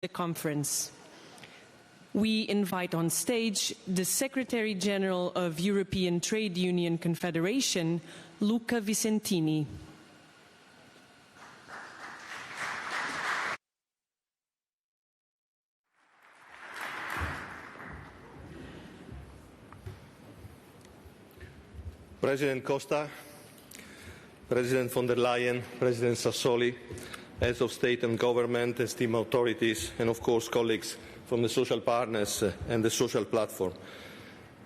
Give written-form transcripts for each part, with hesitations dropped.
the conference. We invite on stage the Secretary General of European Trade Union Confederation, Luca Vicentini. President Costa, President von der Leyen, President Sassoli, heads of state and government, esteemed authorities, and of course colleagues from the social partners and the social platform.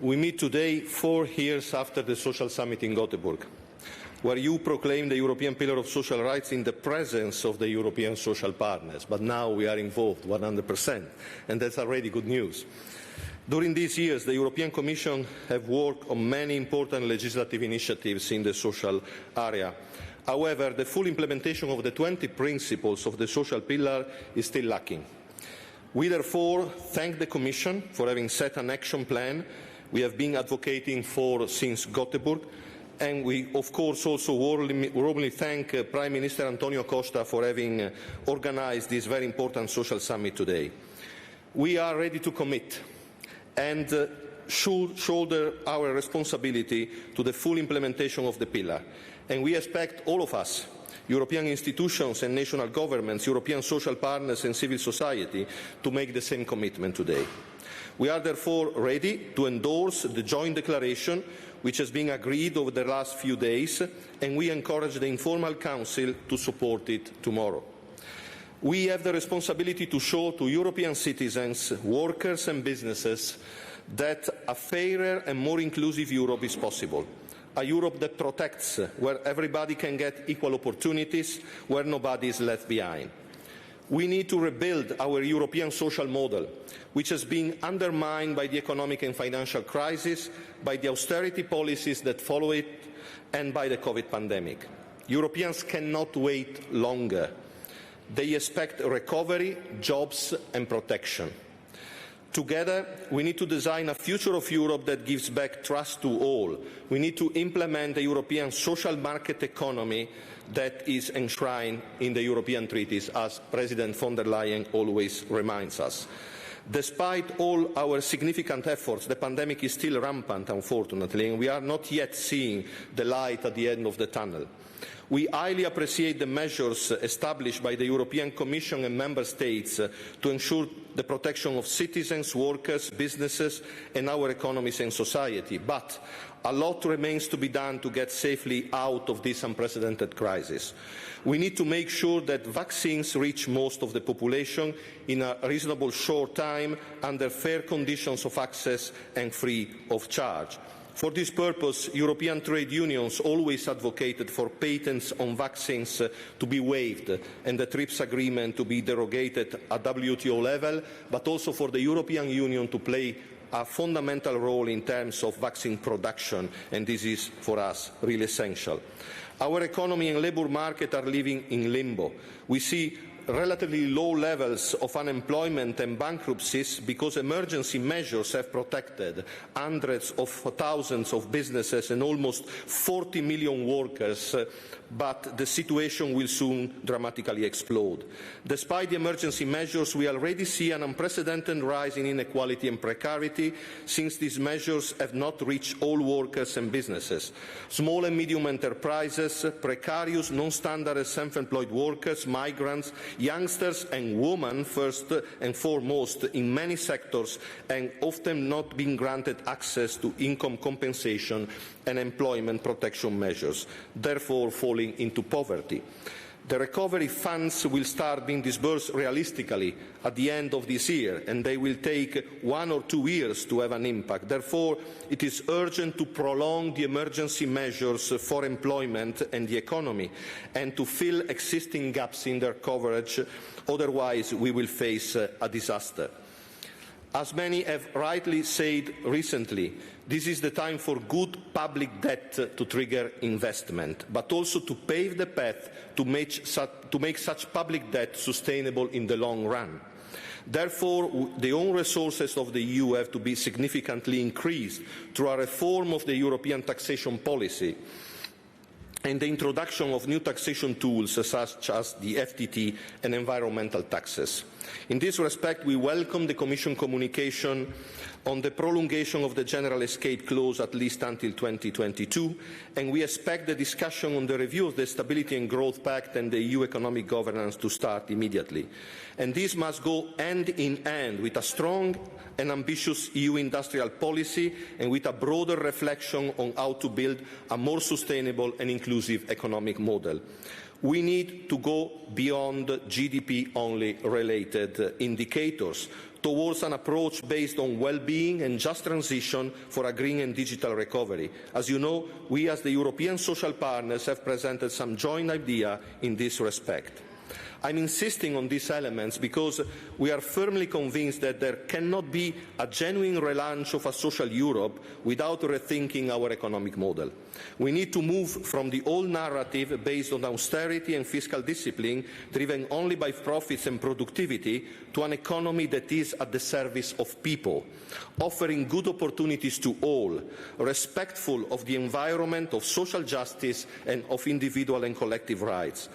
We meet today 4 years after the social summit in Gothenburg, where you proclaimed the European Pillar of Social Rights in the presence of the European social partners. But now we are involved 100%, and that's already good news. During these years, the European Commission have worked on many important legislative initiatives in the social area. However, the full implementation of the 20 principles of the social pillar is still lacking. We therefore thank the Commission for having set an action plan we have been advocating for since Gothenburg, and we of course also warmly thank Prime Minister Antonio Costa for having organised this very important social summit today. We are ready to commit and shoulder our responsibility to the full implementation of the pillar. And we expect all of us, European institutions and national governments, European social partners and civil society, to make the same commitment today. We are therefore ready to endorse the joint declaration which has been agreed over the last few days, and we encourage the informal council to support it tomorrow. We have the responsibility to show to European citizens, workers and businesses that a fairer and more inclusive Europe is possible. A Europe that protects, where everybody can get equal opportunities, where nobody is left behind. We need to rebuild our European social model, which has been undermined by the economic and financial crisis, by the austerity policies that follow it, and by the COVID pandemic. Europeans cannot wait longer. They expect recovery, jobs and protection. Together, we need to design a future of Europe that gives back trust to all. We need to implement the European social market economy that is enshrined in the European treaties, as President von der Leyen always reminds us. Despite all our significant efforts, the pandemic is still rampant, unfortunately, and we are not yet seeing the light at the end of the tunnel. We highly appreciate the measures established by the European Commission and Member States to ensure the protection of citizens, workers, businesses and our economies and society. But a lot remains to be done to get safely out of this unprecedented crisis. We need to make sure that vaccines reach most of the population in a reasonable short time under fair conditions of access and free of charge. For this purpose, European trade unions always advocated for patents on vaccines to be waived and the TRIPS agreement to be derogated at WTO level, but also for the European Union to play a fundamental role in terms of vaccine production, and this is for us really essential. Our economy and labour market are living in limbo. We see relatively low levels of unemployment and bankruptcies because emergency measures have protected hundreds of thousands of businesses and almost 40 million workers, but the situation will soon dramatically explode. Despite the emergency measures, we already see an unprecedented rise in inequality and precarity, since these measures have not reached all workers and businesses. Small and medium enterprises, precarious, non-standard and self-employed workers, migrants, youngsters and women first and foremost in many sectors, and often not being granted access to income compensation and employment protection measures, therefore falling into poverty. The recovery funds will start being disbursed realistically at the end of this year, and they will take 1 or 2 years to have an impact. Therefore, it is urgent to prolong the emergency measures for employment and the economy, and to fill existing gaps in their coverage. Otherwise, we will face a disaster. As many have rightly said recently, this is the time for good public debt to trigger investment, but also to pave the path to make such public debt sustainable in the long run. Therefore, the own resources of the EU have to be significantly increased through a reform of the European taxation policy and the introduction of new taxation tools such as the FTT and environmental taxes. In this respect, we welcome the Commission communication on the prolongation of the general escape clause at least until 2022, and we expect the discussion on the review of the Stability and Growth Pact and the EU economic governance to start immediately. And this must go hand in hand with a strong and ambitious EU industrial policy and with a broader reflection on how to build a more sustainable and inclusive economic model. We need to go beyond GDP-only related indicators towards an approach based on well-being and just transition for a green and digital recovery. As you know, we as the European social partners have presented some joint ideas in this respect. I'm insisting on these elements because we are firmly convinced that there cannot be a genuine relaunch of a social Europe without rethinking our economic model. We need to move from the old narrative based on austerity and fiscal discipline, driven only by profits and productivity, to an economy that is at the service of people, offering good opportunities to all, respectful of the environment, of social justice and of individual and collective rights.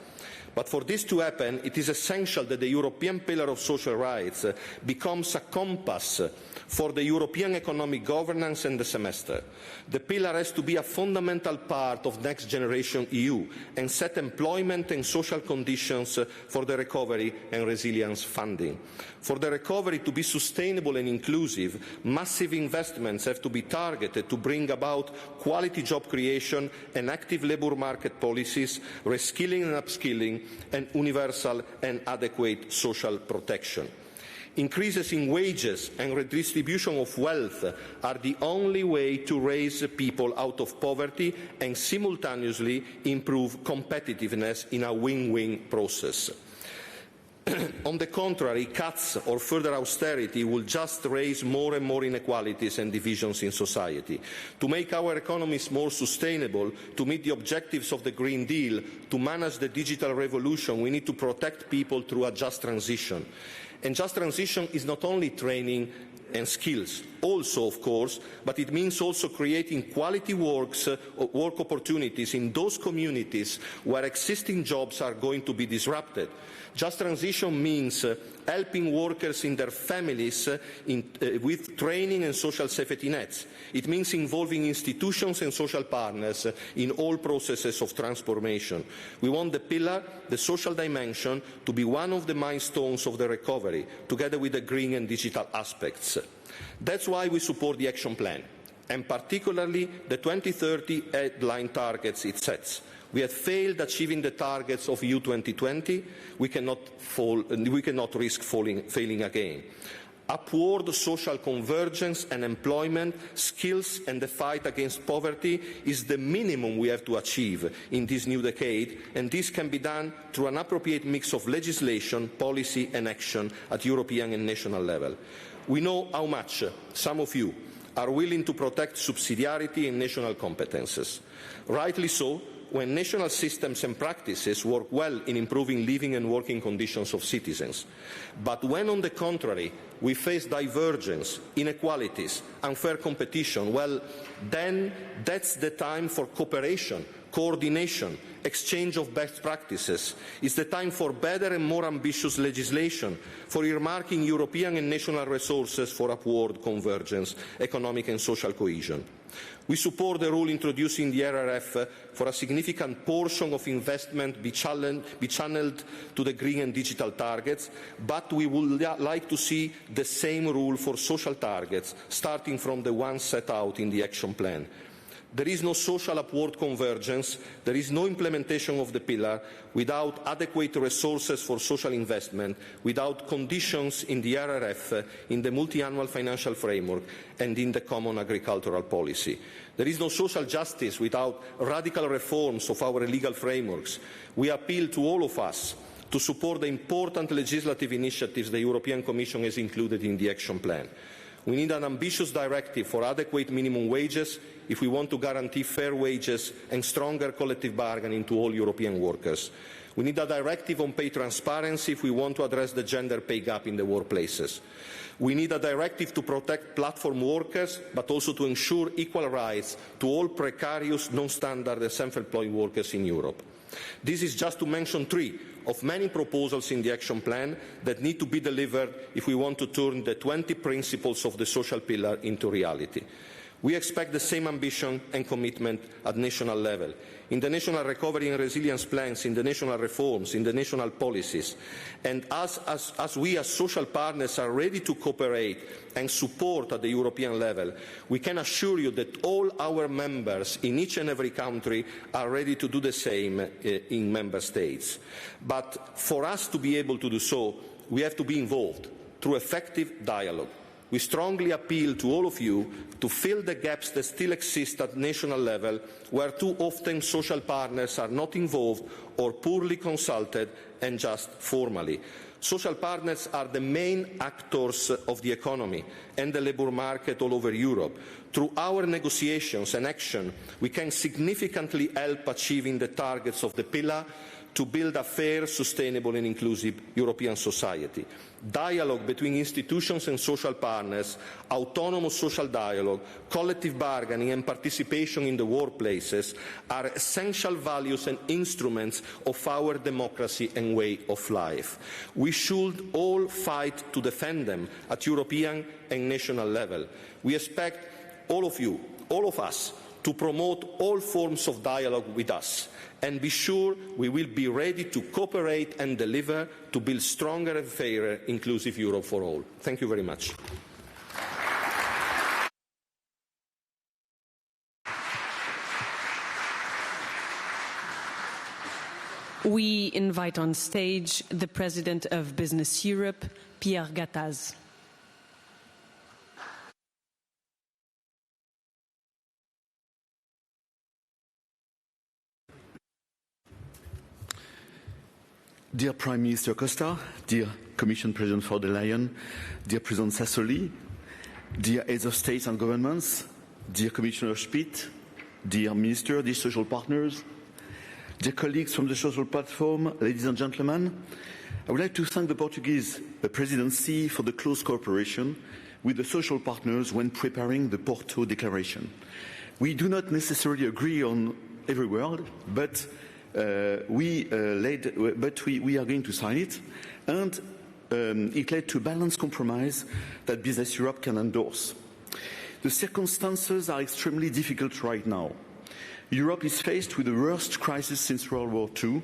But for this to happen, it is essential that the European Pillar of Social Rights becomes a compass for the European economic governance and the semester. The pillar has to be a fundamental part of Next Generation EU and set employment and social conditions for the recovery and resilience funding. For the recovery to be sustainable and inclusive, massive investments have to be targeted to bring about quality job creation and active labour market policies, reskilling and upskilling, and universal and adequate social protection. Increases in wages and redistribution of wealth are the only way to raise people out of poverty and simultaneously improve competitiveness in a win-win process. On the contrary, cuts or further austerity will just raise more and more inequalities and divisions in society. To make our economies more sustainable, to meet the objectives of the Green Deal, to manage the digital revolution, we need to protect people through a just transition. And just transition is not only training and skills, also of course, but it means also creating quality work opportunities in those communities where existing jobs are going to be disrupted. Just transition means helping workers in their families with training and social safety nets. It means involving institutions and social partners in all processes of transformation. We want the pillar, the social dimension, to be one of the milestones of the recovery, together with the green and digital aspects. That's why we support the action plan, and particularly the 2030 headline targets it sets. We have failed achieving the targets of EU 2020. We cannot risk failing again. Upward social convergence and employment, skills and the fight against poverty is the minimum we have to achieve in this new decade, and this can be done through an appropriate mix of legislation, policy and action at European and national level. We know how much some of you are willing to protect subsidiarity and national competences. Rightly so, when national systems and practices work well in improving living and working conditions of citizens. But when, on the contrary, we face divergence, inequalities, unfair competition, well, then that's the time for cooperation, coordination, exchange of best practices. It's the time for better and more ambitious legislation, for earmarking European and national resources for upward convergence, economic and social cohesion. We support the rule introducing the RRF for a significant portion of investment be channeled to the green and digital targets, but we would like to see the same rule for social targets, starting from the ones set out in the action plan. There is no social upward convergence, there is no implementation of the pillar without adequate resources for social investment, without conditions in the RRF, in the multi-annual financial framework and in the common agricultural policy. There is no social justice without radical reforms of our legal frameworks. We appeal to all of us to support the important legislative initiatives the European Commission has included in the action plan. We need an ambitious directive for adequate minimum wages if we want to guarantee fair wages and stronger collective bargaining to all European workers. We need a directive on pay transparency if we want to address the gender pay gap in the workplaces. We need a directive to protect platform workers, but also to ensure equal rights to all precarious, non-standard and self-employed workers in Europe. This is just to mention 3 of many proposals in the action plan that need to be delivered if we want to turn the 20 principles of the social pillar into reality. We expect the same ambition and commitment at national level, in the national recovery and resilience plans, in the national reforms, in the national policies. And as we as social partners are ready to cooperate and support at the European level, we can assure you that all our members in each and every country are ready to do the same in member states. But for us to be able to do so, we have to be involved through effective dialogue. We strongly appeal to all of you to fill the gaps that still exist at national level, where too often social partners are not involved or poorly consulted and just formally. Social partners are the main actors of the economy and the labour market all over Europe. Through our negotiations and action, we can significantly help achieving the targets of the pillar to build a fair, sustainable and inclusive European society. Dialogue between institutions and social partners, autonomous social dialogue, collective bargaining and participation in the workplaces are essential values and instruments of our democracy and way of life. We should all fight to defend them at European and national level. We expect all of you, all of us, to promote all forms of dialogue with us, and be sure we will be ready to cooperate and deliver to build stronger and fairer, inclusive Europe for all. Thank you very much. We invite on stage the President of Business Europe, Pierre Gattaz. Dear Prime Minister Costa, dear Commission President von der Leyen, dear President Sassoli, dear heads of states and governments, dear Commissioner Schmidt, dear Minister, dear social partners, dear colleagues from the social platform, ladies and gentlemen, I would like to thank the Portuguese presidency for the close cooperation with the social partners when preparing the Porto Declaration. We do not necessarily agree on every word, but we are going to sign it, and it led to a balanced compromise that Business Europe can endorse. The circumstances are extremely difficult right now. Europe is faced with the worst crisis since World War II,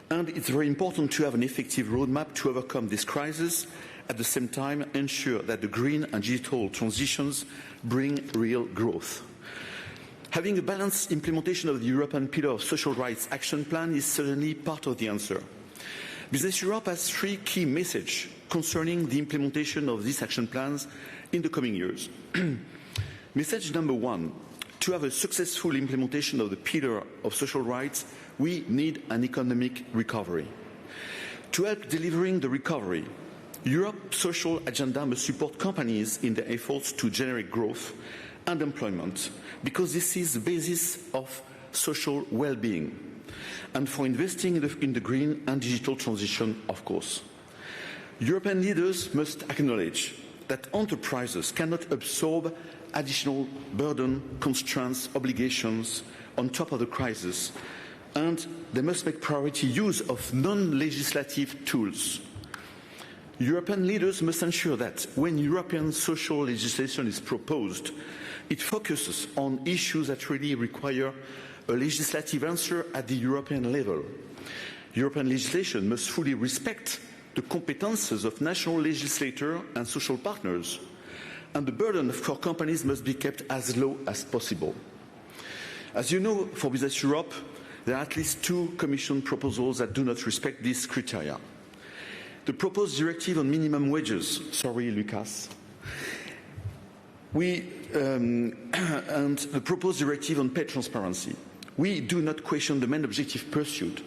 and it's very important to have an effective roadmap to overcome this crisis, at the same time ensure that the green and digital transitions bring real growth. Having a balanced implementation of the European Pillar of Social Rights Action Plan is certainly part of the answer. Business Europe has 3 key messages concerning the implementation of these action plans in the coming years. Message number 1, to have a successful implementation of the Pillar of Social Rights, we need an economic recovery. To help delivering the recovery, Europe's social agenda must support companies in their efforts to generate growth and employment, because this is the basis of social well-being, and for investing in the green and digital transition, of course. European leaders must acknowledge that enterprises cannot absorb additional burden, constraints, obligations on top of the crisis, and they must make priority use of non-legislative tools. European leaders must ensure that when European social legislation is proposed, it focuses on issues that really require a legislative answer at the European level. European legislation must fully respect the competences of national legislators and social partners, and the burden for companies must be kept as low as possible. As you know, for Business Europe, there are at least 2 Commission proposals that do not respect these criteria. The proposed directive on minimum wages, sorry Lucas, and the proposed directive on pay transparency. We do not question the main objective pursued,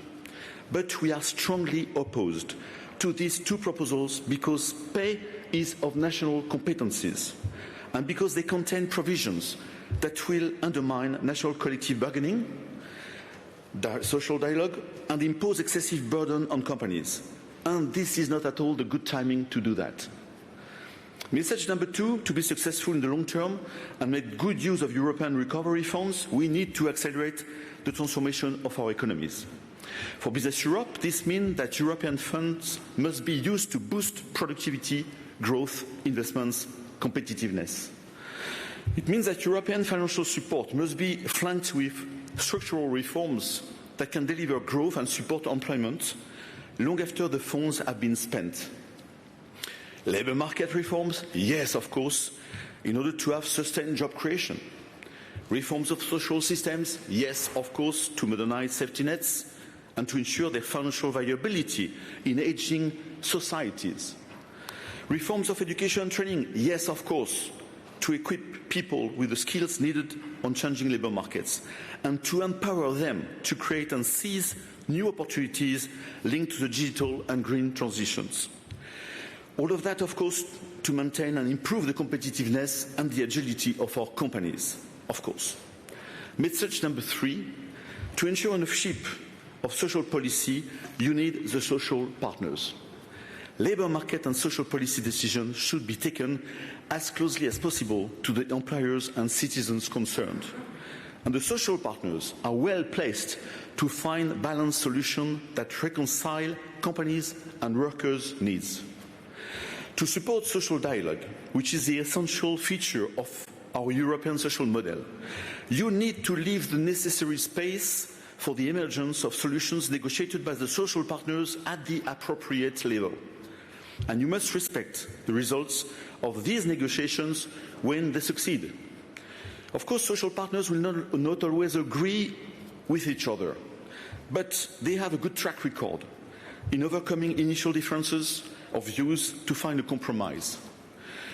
but we are strongly opposed to these 2 proposals because pay is of national competencies and because they contain provisions that will undermine national collective bargaining, social dialogue, and impose excessive burden on companies. And this is not at all the good timing to do that. Message number 2, to be successful in the long term and make good use of European recovery funds, we need to accelerate the transformation of our economies. For Business Europe, this means that European funds must be used to boost productivity, growth, investments, competitiveness. It means that European financial support must be flanked with structural reforms that can deliver growth and support employment long after the funds have been spent. Labour market reforms, yes, of course, in order to have sustained job creation. Reforms of social systems, yes, of course, to modernize safety nets and to ensure their financial viability in aging societies. Reforms of education and training, yes, of course, to equip people with the skills needed on changing labour markets and to empower them to create and seize new opportunities linked to the digital and green transitions. All of that, of course, to maintain and improve the competitiveness and the agility of our companies, of course. Message number 3, to ensure ownership of social policy, you need the social partners. Labour market and social policy decisions should be taken as closely as possible to the employers and citizens concerned. And the social partners are well placed to find balanced solutions that reconcile companies' and workers' needs. To support social dialogue, which is the essential feature of our European social model, you need to leave the necessary space for the emergence of solutions negotiated by the social partners at the appropriate level. And you must respect the results of these negotiations when they succeed. Of course, social partners will not always agree with each other, but they have a good track record in overcoming initial differences of views to find a compromise.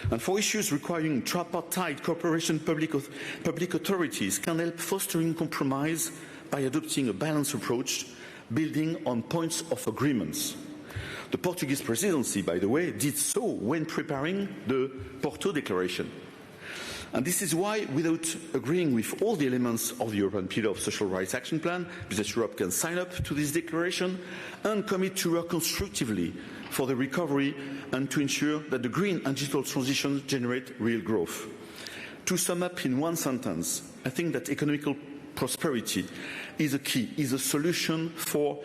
And for issues requiring tripartite cooperation, public authorities can help fostering compromise by adopting a balanced approach, building on points of agreements. The Portuguese presidency, by the way, did so when preparing the Porto Declaration. And this is why, without agreeing with all the elements of the European Pillar of Social Rights Action Plan, Business Europe can sign up to this declaration and commit to work constructively for the recovery and to ensure that the green and digital transitions generate real growth. To sum up in one sentence, I think that economical prosperity is a key, is a solution for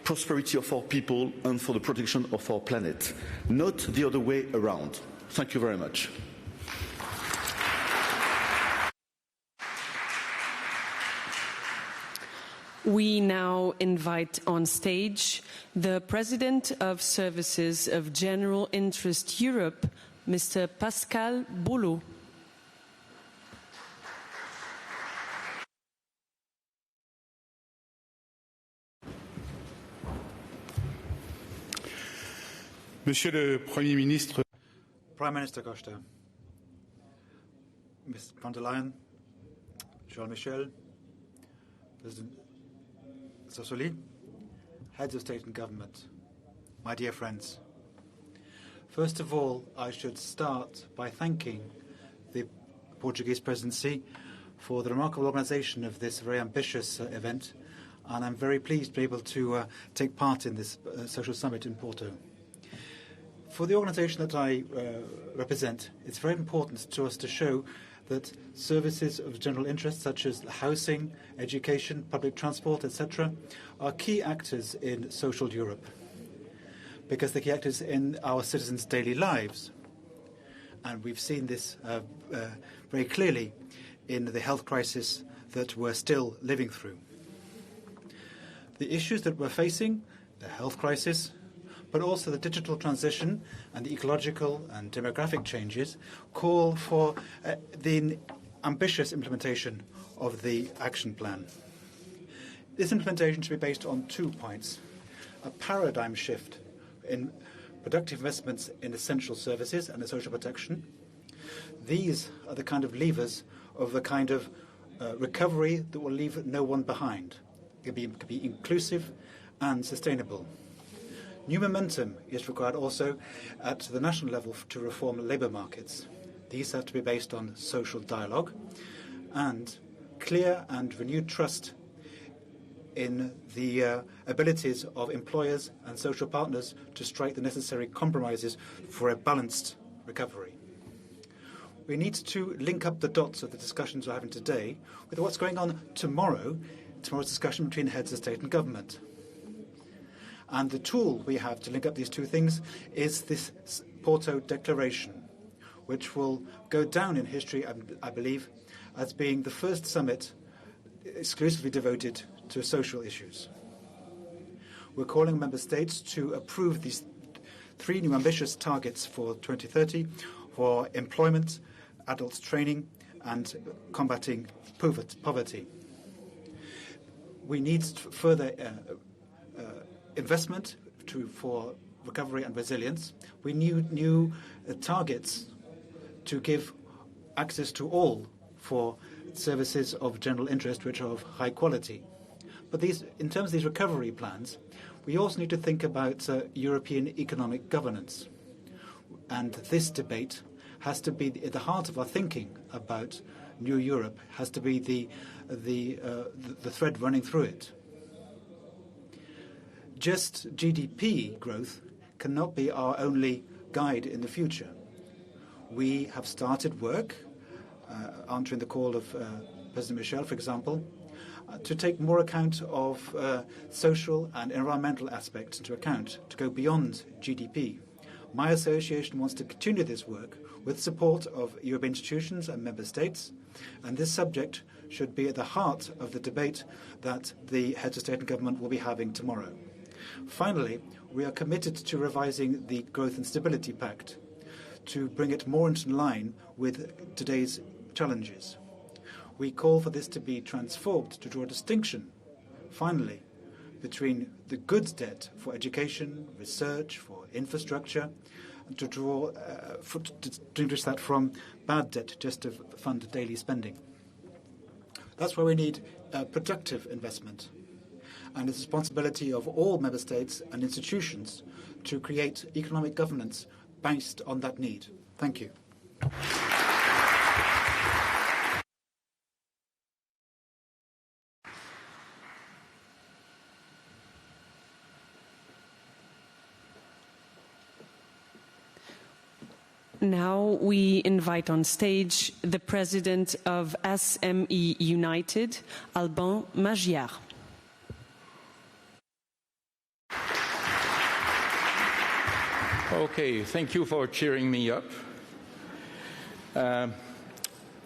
prosperity of our people and for the protection of our planet, not the other way around. Thank you very much. We now invite on stage the President of Services of General Interest Europe, Mr. Pascal Boulot. Monsieur le Premier ministre, Prime Minister Costa, Ms. von der Leyen, Charles Michel, President Sassoli, heads of state and government, my dear friends. First of all, I should start by thanking the Portuguese presidency for the remarkable organisation of this very ambitious event, and I'm very pleased to be able to take part in this social summit in Porto. For the organisation that I represent, it's very important to us to show that services of general interest, such as housing, education, public transport, etc., are key actors in social Europe, because they're key actors in our citizens' daily lives. And we've seen this very clearly in the health crisis that we're still living through. The issues that we're facing, the health crisis, but also the digital transition and the ecological and demographic changes, call for the ambitious implementation of the action plan. This implementation should be based on 2 points: a paradigm shift in productive investments in essential services and in social protection. These are the kind of levers of the kind of recovery that will leave no one behind. It can be inclusive and sustainable. New momentum is required also at the national level to reform labour markets. These have to be based on social dialogue and clear and renewed trust in the abilities of employers and social partners to strike the necessary compromises for a balanced recovery. We need to link up the dots of the discussions we're having today with what's going on tomorrow's discussion between heads of state and government. And the tool we have to link up these two things is this Porto Declaration, which will go down in history, I believe, as being the first summit exclusively devoted to social issues. We're calling member states to approve these 3 new ambitious targets for 2030 for employment, adults training, and combating poverty. We need further investment for recovery and resilience. We need new targets to give access to all for services of general interest which are of high quality. But in terms of these recovery plans, we also need to think about European economic governance. And this debate has to be at the heart of our thinking about New Europe, has to be the thread running through it. Just GDP growth cannot be our only guide in the future. We have started work, answering the call of President Michel, for example, to take more account of social and environmental aspects into account, to go beyond GDP. My association wants to continue this work with support of European institutions and member states, and this subject should be at the heart of the debate that the heads of state and government will be having tomorrow. Finally, we are committed to revising the Growth and Stability Pact to bring it more into line with today's challenges. We call for this to be transformed to draw a distinction, finally, between the goods debt for education, research, for infrastructure, and to distinguish that from bad debt just to fund daily spending. That's why we need productive investment. And it's the responsibility of all member states and institutions to create economic governance based on that need. Thank you. Now we invite on stage the president of SME United, Alban Magyar. Okay, thank you for cheering me up.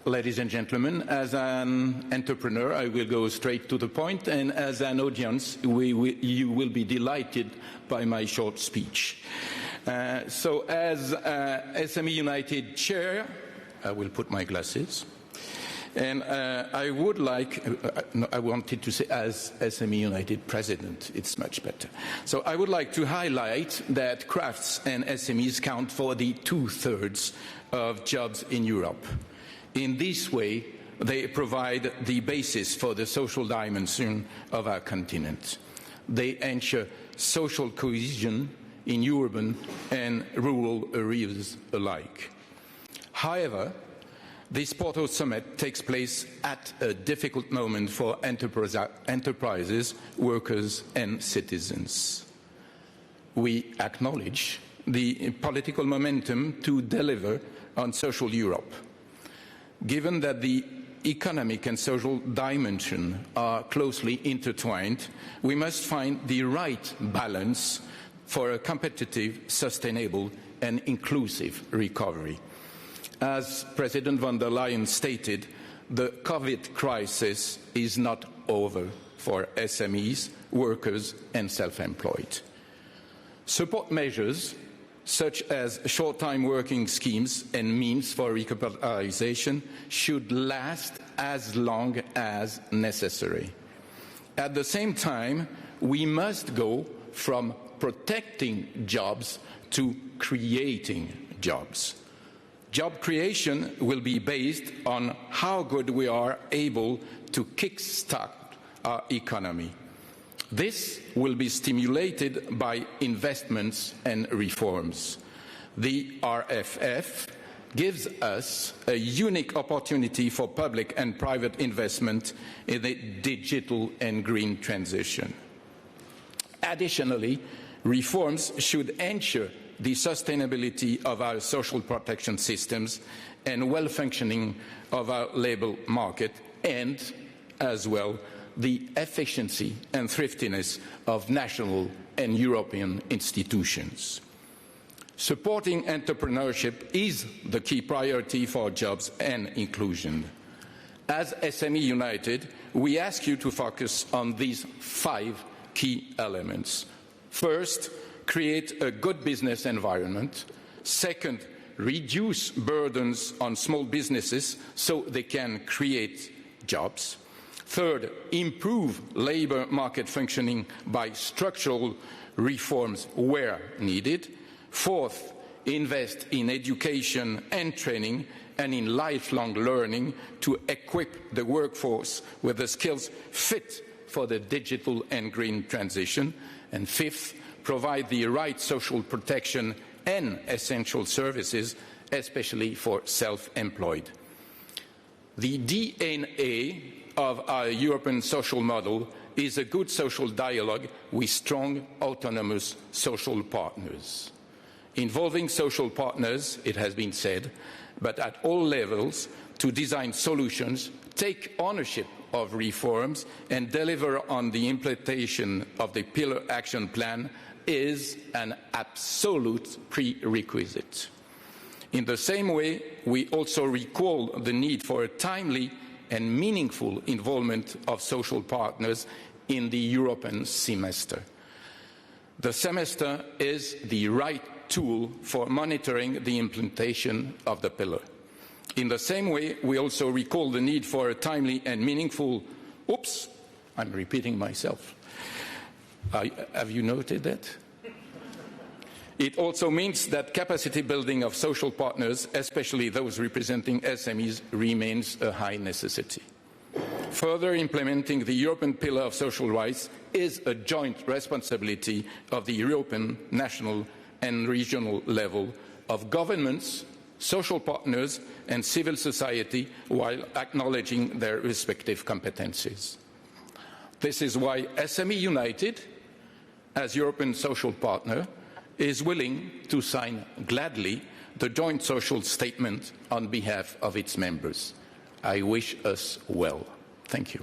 Ladies and gentlemen, as an entrepreneur, I will go straight to the point, and as an audience, you will be delighted by my short speech. So as SME United chair, I will put my glasses. And I would like, I wanted to say as SME United president, it's much better. So I would like to highlight that crafts and SMEs count for the 2/3 of jobs in Europe. In this way, they provide the basis for the social dimension of our continent. They ensure social cohesion in urban and rural areas alike. However, this Porto summit takes place at a difficult moment for enterprises, workers and citizens. We acknowledge the political momentum to deliver on social Europe. Given that the economic and social dimension are closely intertwined, we must find the right balance for a competitive, sustainable and inclusive recovery. As President von der Leyen stated, the COVID crisis is not over for SMEs, workers and self-employed. Support measures such as short-time working schemes and means for recapitalization should last as long as necessary. At the same time, we must go from protecting jobs to creating jobs. Job creation will be based on how good we are able to kickstart our economy. This will be stimulated by investments and reforms. The RFF gives us a unique opportunity for public and private investment in the digital and green transition. Additionally, reforms should ensure the sustainability of our social protection systems and well-functioning of our labour market, and as well the efficiency and thriftiness of national and European institutions. Supporting entrepreneurship is the key priority for jobs and inclusion. As SME United, we ask you to focus on these 5 key elements. First, create a good business environment. Second, reduce burdens on small businesses so they can create jobs. Third, improve labour market functioning by structural reforms where needed. Fourth, invest in education and training and in lifelong learning to equip the workforce with the skills fit for the digital and green transition. And fifth, provide the right social protection and essential services, especially for self-employed. The DNA of our European social model is a good social dialogue with strong, autonomous social partners. Involving social partners, it has been said, but at all levels, to design solutions, take ownership of reforms, and deliver on the implementation of the Pillar Action Plan is an absolute prerequisite. In the same way, we also recall the need for a timely and meaningful involvement of social partners in the European semester. The semester is the right tool for monitoring the implementation of the pillar. In the same way, we also recall the need for a timely and meaningful, I'm repeating myself. Have you noted that? It also means that capacity building of social partners, especially those representing SMEs, remains a high necessity. Further implementing the European Pillar of Social Rights is a joint responsibility of the European, national and regional level of governments, social partners and civil society, while acknowledging their respective competencies. This is why SME United, as European social partner, is willing to sign gladly the joint social statement on behalf of its members. I wish us well. Thank you.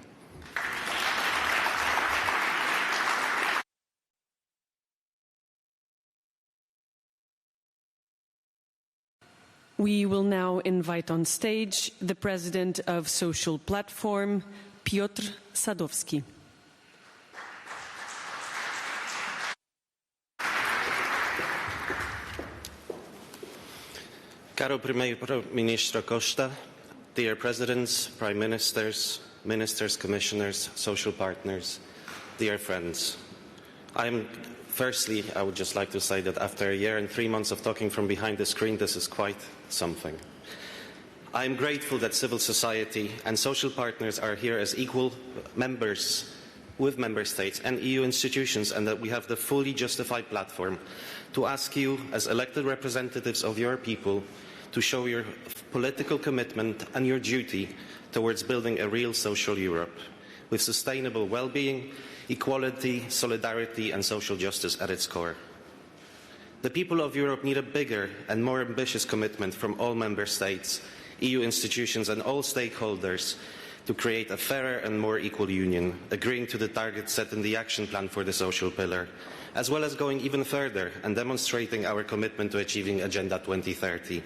We will now invite on stage the President of Social Platform, Piotr Sadowski. Caro Primeiro Ministro Costa, dear Presidents, Prime Ministers, Ministers, Commissioners, social partners, dear friends. Firstly, I would just like to say that after a year and 3 months of talking from behind the screen, this is quite something. I am grateful that civil society and social partners are here as equal members with Member States and EU institutions, and that we have the fully justified platform to ask you, as elected representatives of your people, to show your political commitment and your duty towards building a real social Europe with sustainable well-being, equality, solidarity and social justice at its core. The people of Europe need a bigger and more ambitious commitment from all Member States, EU institutions and all stakeholders to create a fairer and more equal union, agreeing to the targets set in the action plan for the social pillar, as well as going even further and demonstrating our commitment to achieving Agenda 2030.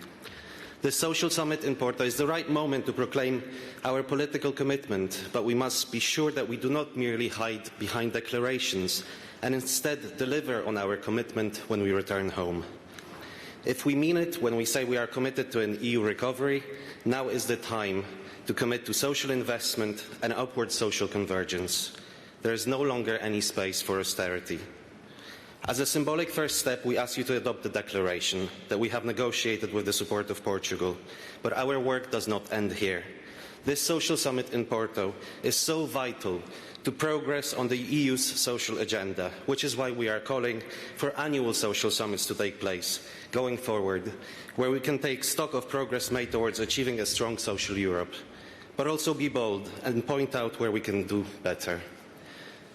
The Social Summit in Porto is the right moment to proclaim our political commitment, but we must be sure that we do not merely hide behind declarations and instead deliver on our commitment when we return home. If we mean it when we say we are committed to an EU recovery, now is the time to commit to social investment and upward social convergence. There is no longer any space for austerity. As a symbolic first step, we ask you to adopt the declaration that we have negotiated with the support of Portugal. But our work does not end here. This social summit in Porto is so vital to progress on the EU's social agenda, which is why we are calling for annual social summits to take place going forward, where we can take stock of progress made towards achieving a strong social Europe, but also be bold and point out where we can do better.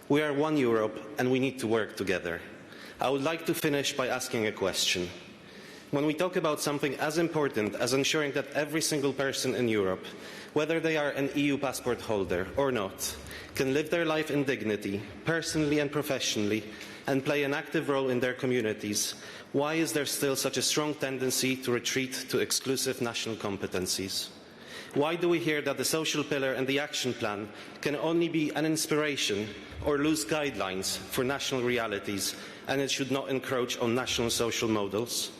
We are one Europe and we need to work together. I would like to finish by asking a question. When we talk about something as important as ensuring that every single person in Europe, whether they are an EU passport holder or not, can live their life in dignity, personally and professionally, and play an active role in their communities, why is there still such a strong tendency to retreat to exclusive national competencies? Why do we hear that the social pillar and the action plan can only be an inspiration or loose guidelines for national realities, and it should not encroach on national social models?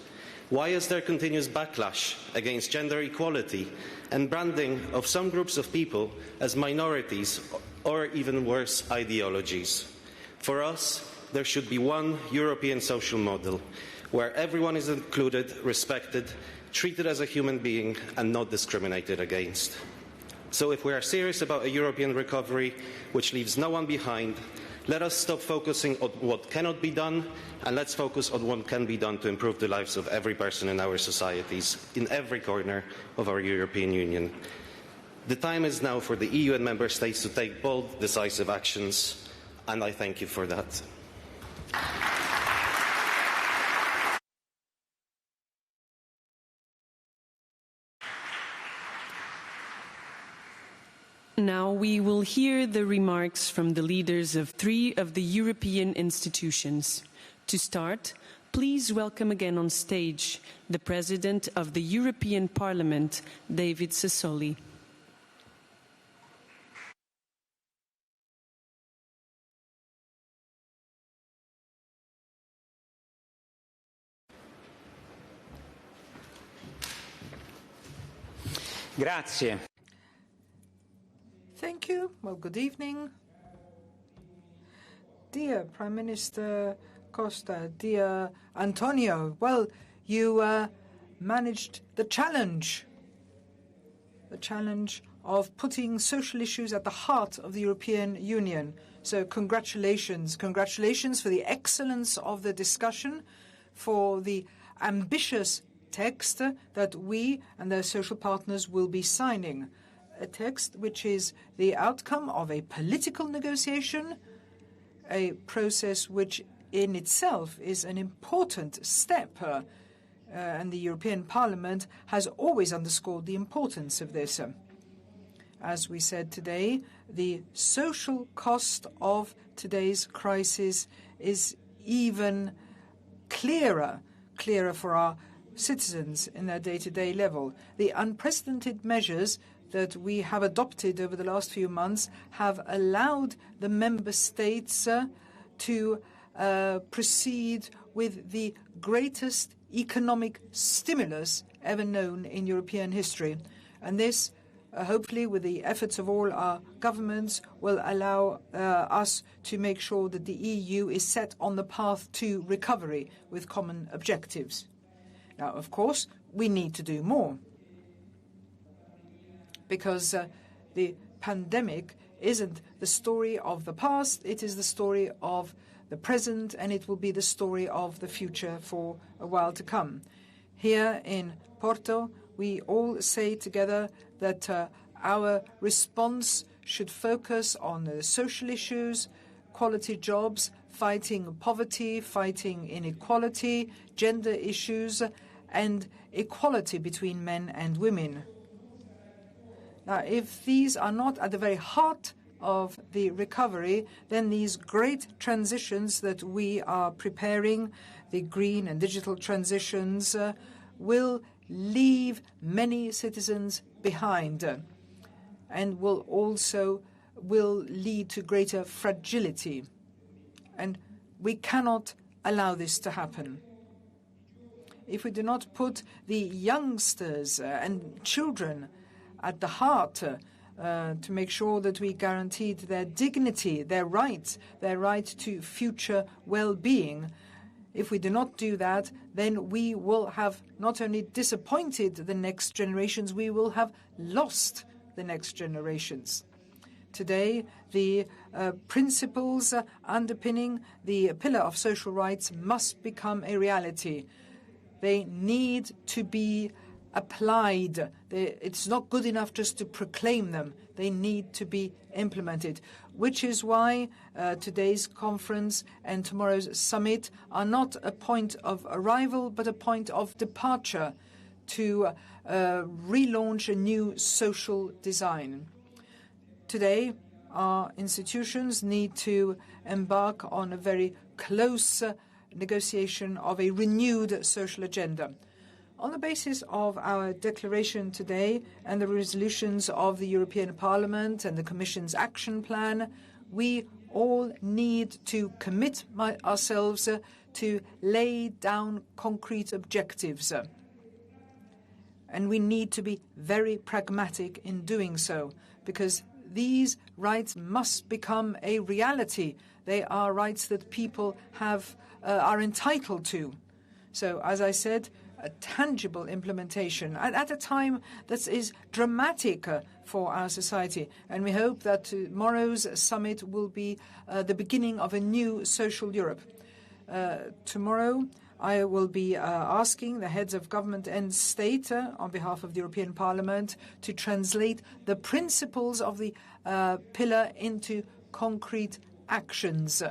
Why is there continuous backlash against gender equality and branding of some groups of people as minorities or even worse, ideologies? For us, there should be one European social model where everyone is included, respected, treated as a human being and not discriminated against. So if we are serious about a European recovery which leaves no one behind, let us stop focusing on what cannot be done and let's focus on what can be done to improve the lives of every person in our societies, in every corner of our European Union. The time is now for the EU and Member States to take bold, decisive actions, and I thank you for that. Now we will hear the remarks from the leaders of 3 of the European institutions. To start, please welcome again on stage the President of the European Parliament, David Sassoli. Grazie. Thank you. Well, good evening. Dear Prime Minister Costa, dear Antonio, well, you managed the challenge of putting social issues at the heart of the European Union. So congratulations. Congratulations for the excellence of the discussion, for the ambitious text that we and their social partners will be signing. A text which is the outcome of a political negotiation, a process which in itself is an important step, and the European Parliament has always underscored the importance of this. As we said today, the social cost of today's crisis is even clearer for our citizens in their day-to-day level. The unprecedented measures that we have adopted over the last few months have allowed the member states to proceed with the greatest economic stimulus ever known in European history. And this, hopefully with the efforts of all our governments, will allow us to make sure that the EU is set on the path to recovery with common objectives. Now, of course, we need to do more, because the pandemic isn't the story of the past, it is the story of the present, and it will be the story of the future for a while to come. Here in Porto, we all say together that our response should focus on social issues, quality jobs, fighting poverty, fighting inequality, gender issues, and equality between men and women. Now, if these are not at the very heart of the recovery, then these great transitions that we are preparing, the green and digital transitions, will leave many citizens behind and will lead to greater fragility. And we cannot allow this to happen. If we do not put the youngsters and children at the heart to make sure that we guaranteed their dignity, their right to future well-being, if we do not do that, then we will have not only disappointed the next generations, we will have lost the next generations. Today, the principles underpinning the pillar of social rights must become a reality. They need to be applied. It's not good enough just to proclaim them. They need to be implemented, which is why today's conference and tomorrow's summit are not a point of arrival, but a point of departure to relaunch a new social design. Today, our institutions need to embark on a very close negotiation of a renewed social agenda. On the basis of our declaration today and the resolutions of the European Parliament and the Commission's action plan, we all need to commit ourselves to lay down concrete objectives. And we need to be very pragmatic in doing so, because these rights must become a reality. They are rights that people are entitled to. So, as I said, a tangible implementation at a time that is dramatic for our society. And we hope that tomorrow's summit will be the beginning of a new social Europe. Tomorrow, I will be asking the heads of government and state on behalf of the European Parliament to translate the principles of the pillar into concrete actions.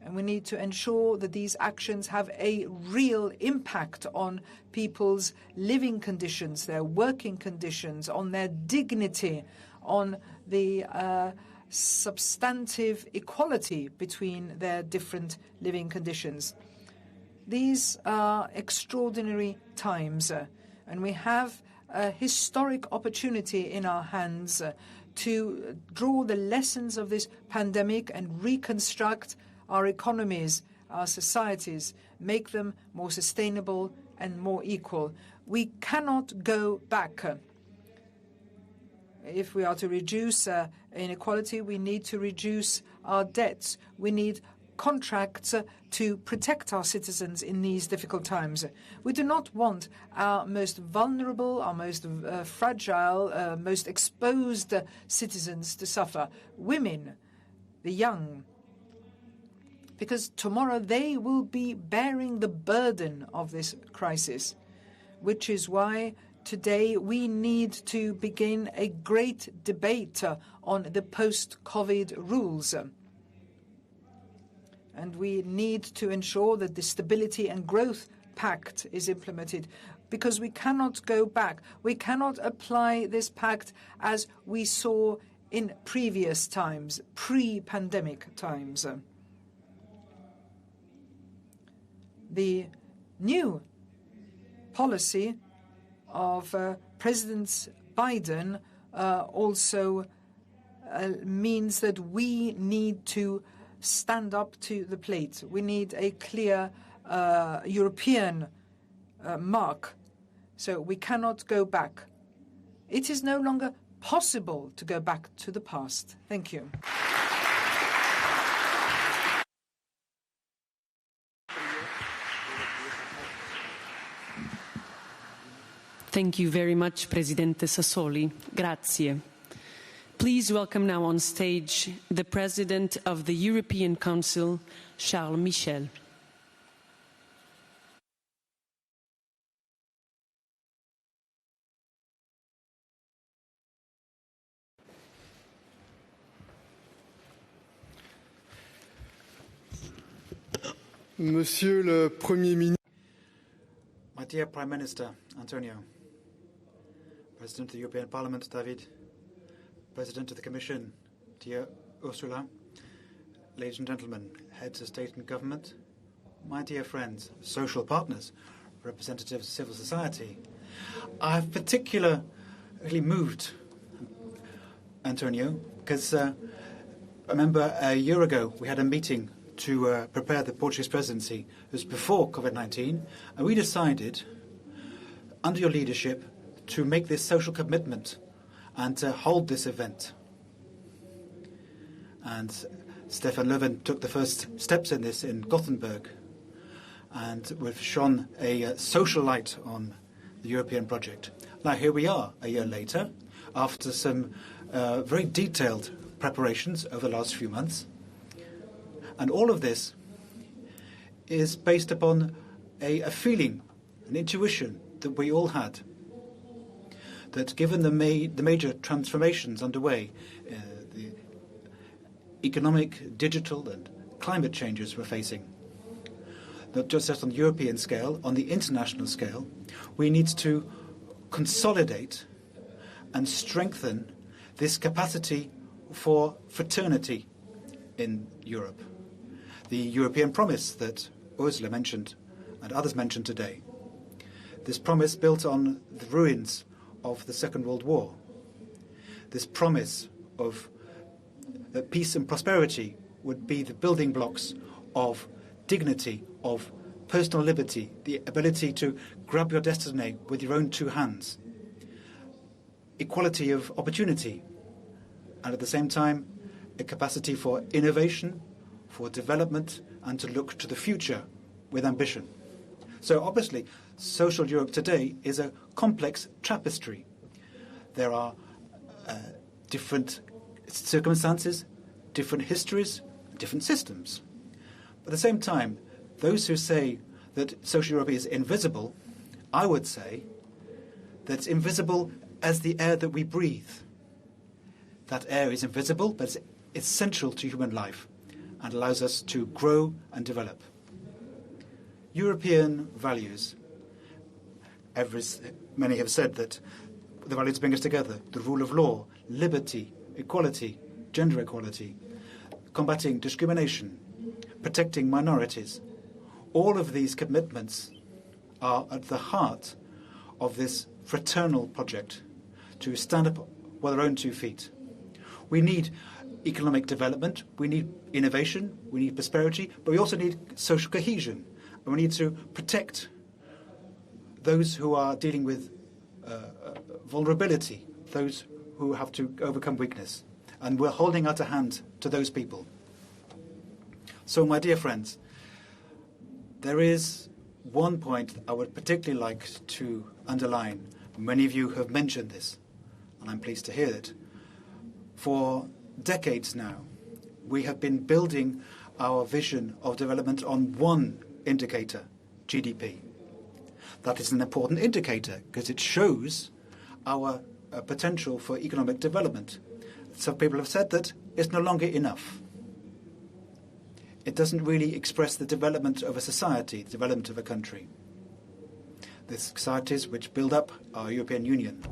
And we need to ensure that these actions have a real impact on people's living conditions, their working conditions, on their dignity, on the substantive equality between their different living conditions. These are extraordinary times, and we have a historic opportunity in our hands to draw the lessons of this pandemic and reconstruct our economies, our societies, make them more sustainable and more equal. We cannot go back. If we are to reduce inequality, we need to reduce our debts. We need contracts to protect our citizens in these difficult times. We do not want our most vulnerable, our most fragile, most exposed citizens to suffer. Women, the young, because tomorrow they will be bearing the burden of this crisis, which is why today we need to begin a great debate on the post-COVID rules. And we need to ensure that the Stability and Growth Pact is implemented, because we cannot go back. We cannot apply this pact as we saw in previous times, pre-pandemic times. The new policy of President Biden also means that we need to stand up to the plate. We need a clear European mark. So we cannot go back. It is no longer possible to go back to the past. Thank you. Thank you very much, Presidente Sassoli. Grazie. Please welcome now on stage the President of the European Council, Charles Michel. Monsieur le Premier ministre. My dear Prime Minister, Antonio, President of the European Parliament, David, President of the Commission, dear Ursula, ladies and gentlemen, heads of state and government, my dear friends, social partners, representatives of civil society, I've particularly moved, Antonio, because I remember a year ago we had a meeting to prepare the Portuguese presidency. It was before COVID-19, and we decided, under your leadership, to make this social commitment and to hold this event. And Stefan Löfven took the first steps in this in Gothenburg, and we've shone a social light on the European project. Now here we are, a year later, after some very detailed preparations over the last few months. And all of this is based upon a feeling, an intuition that we all had, that given the major transformations underway, the economic, digital and climate changes we're facing, not just on the European scale, on the international scale, we need to consolidate and strengthen this capacity for fraternity in Europe. the European promise that Ursula mentioned and others mentioned today. This promise built on the ruins of the Second World War. This promise of that peace and prosperity would be the building blocks of dignity, of personal liberty, the ability to grab your destiny with your own two hands, equality of opportunity, and at the same time, a capacity for innovation, for development, and to look to the future with ambition. So obviously, social Europe today is a complex tapestry. There are different circumstances, different histories, different systems. But at the same time, those who say that social Europe is invisible, I would say that it's invisible as the air that we breathe. That air is invisible, but it's essential to human life and allows us to grow and develop. European values, many have said that the values bring us together: the rule of law, liberty, equality, gender equality, combating discrimination, protecting minorities. All of these commitments are at the heart of this fraternal project to stand up on their own 2 feet. We need economic development, we need innovation, we need prosperity, but we also need social cohesion. And we need to protect those who are dealing with vulnerability, those who have to overcome weakness. And we're holding out a hand to those people. So, my dear friends, there is one point I would particularly like to underline. Many of you have mentioned this, and I'm pleased to hear it. For decades now, we have been building our vision of development on one indicator, GDP. That is an important indicator because it shows our potential for economic development. Some people have said that it's no longer enough. It doesn't really express the development of a society, the development of a country. The societies which build up our European Union.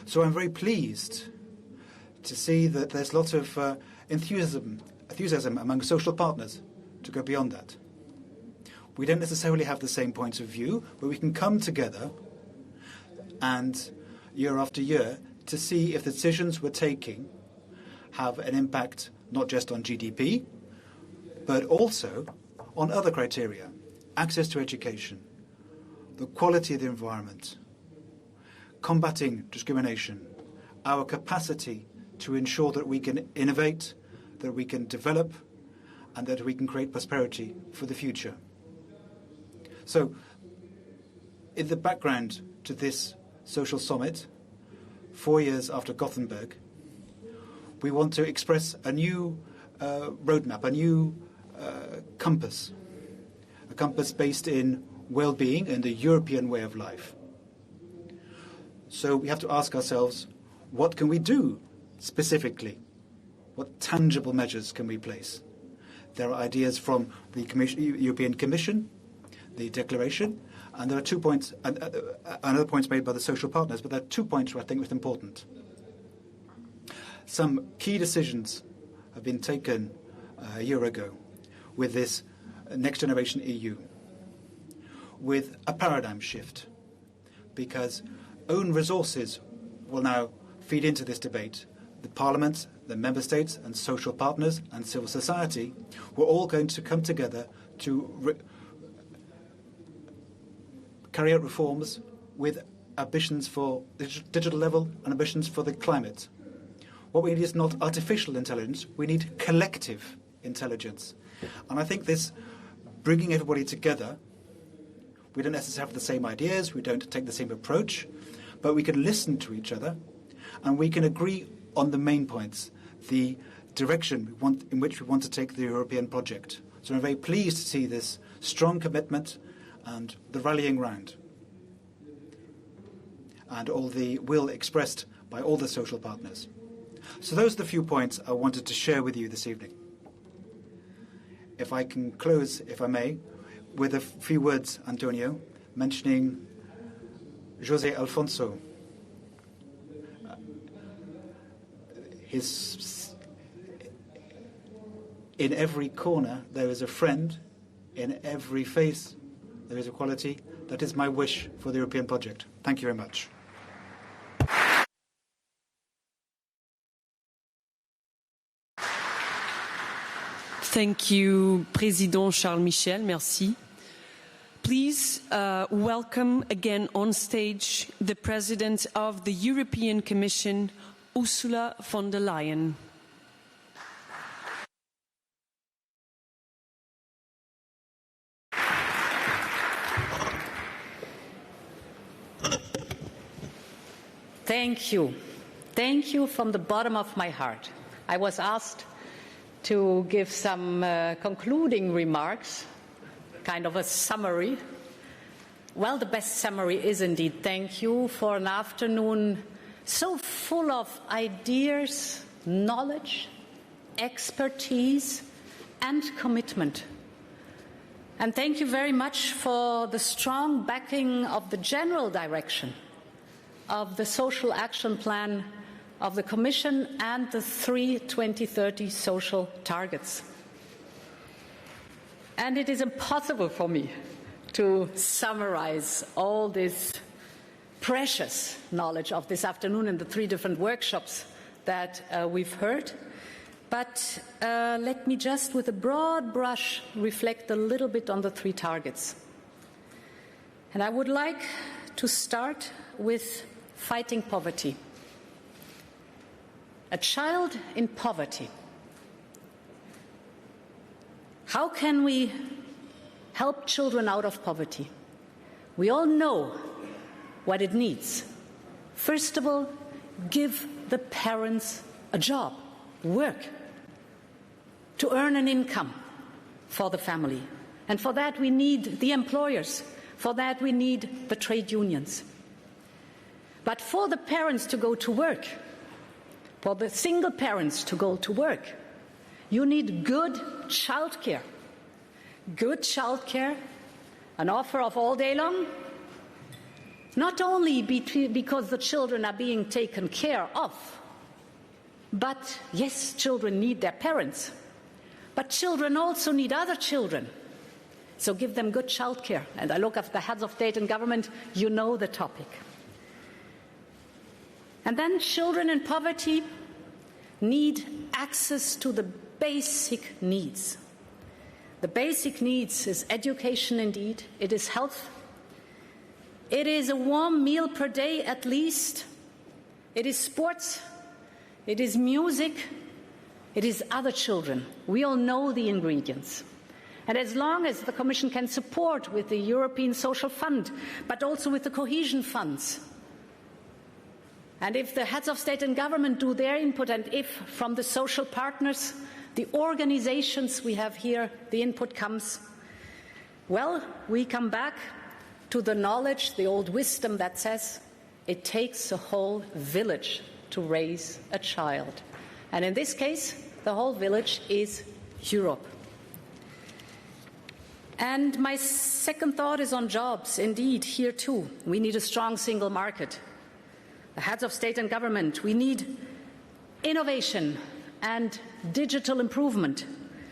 So I'm very pleased to see that there's a lot of enthusiasm among social partners to go beyond that. We don't necessarily have the same points of view, but we can come together and year after year to see if the decisions we're taking have an impact not just on GDP, but also on other criteria: access to education, the quality of the environment, combating discrimination, our capacity to ensure that we can innovate, that we can develop, and that we can create prosperity for the future. So, in the background to this social summit, 4 years after Gothenburg, we want to express a new roadmap, a new compass, a compass based in well-being and the European way of life. So we have to ask ourselves, what can we do specifically? What tangible measures can we place? There are ideas from the European Commission, the declaration, and there are 2 points, and other points made by the social partners, but there are 2 points where I think it's important. Some key decisions have been taken a year ago with this Next Generation EU, with a paradigm shift, because own resources will now feed into this debate. The Parliament, the Member States and social partners and civil society were all going to come together to carry out reforms with ambitions for the digital level and ambitions for the climate. What we need is not artificial intelligence, we need collective intelligence. And I think this bringing everybody together, we don't necessarily have the same ideas, we don't take the same approach, but we can listen to each other and we can agree on the main points, the direction in which we want to take the European project. So I'm very pleased to see this strong commitment and the rallying round and all the will expressed by all the social partners. So those are the few points I wanted to share with you this evening. If I can close, if I may, with a few words, Antonio, mentioning José Alfonso, his In every corner there is a friend. In every face there is equality. That is my wish for the European project. Thank you very much. Thank you, Président Charles Michel. Merci. Please welcome again on stage the President of the European Commission, Ursula von der Leyen. Thank you. Thank you from the bottom of my heart. I was asked to give some concluding remarks, kind of a summary. Well, the best summary is indeed thank you for an afternoon so full of ideas, knowledge, expertise, and commitment. And thank you very much for the strong backing of the general direction of the social action plan of the Commission and the 2030 social targets. And it is impossible for me to summarize all this precious knowledge of this afternoon in the 3 different workshops that we've heard. But let me just, with a broad brush, reflect a little bit on the 3 targets. And I would like to start with fighting poverty. A child in poverty. How can we help children out of poverty? We all know what it needs. First of all, give the parents a job, work, to earn an income for the family. And for that we need the employers. For that we need the trade unions. But for the parents to go to work, for the single parents to go to work, you need good childcare. Good childcare, an offer of all day long, not only because the children are being taken care of, but yes, children need their parents, but children also need other children. So give them good childcare. And I look at the heads of state and government, you know the topic. And then children in poverty need access to the basic needs. The basic needs is education indeed, it is health, it is a warm meal per day at least, it is sports, it is music, it is other children. We all know the ingredients. And as long as the Commission can support with the European Social Fund, but also with the cohesion funds, and if the heads of state and government do their input, and if from the social partners, the organizations we have here, the input comes, well, we come back to the knowledge, the old wisdom that says it takes a whole village to raise a child. And in this case, the whole village is Europe. And my second thought is on jobs. Indeed, here too, we need a strong single market. The heads of state and government, we need innovation and digital improvement,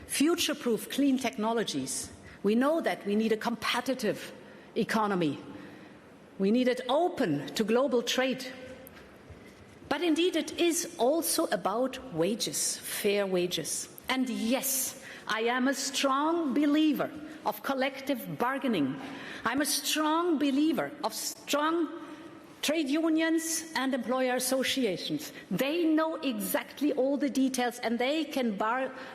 future-proof clean technologies. We know that we need a competitive economy. We need it open to global trade. But indeed, it is also about wages, fair wages. And yes, I am a strong believer of collective bargaining. I'm a strong believer of strong trade unions and employer associations. They know exactly all the details and they can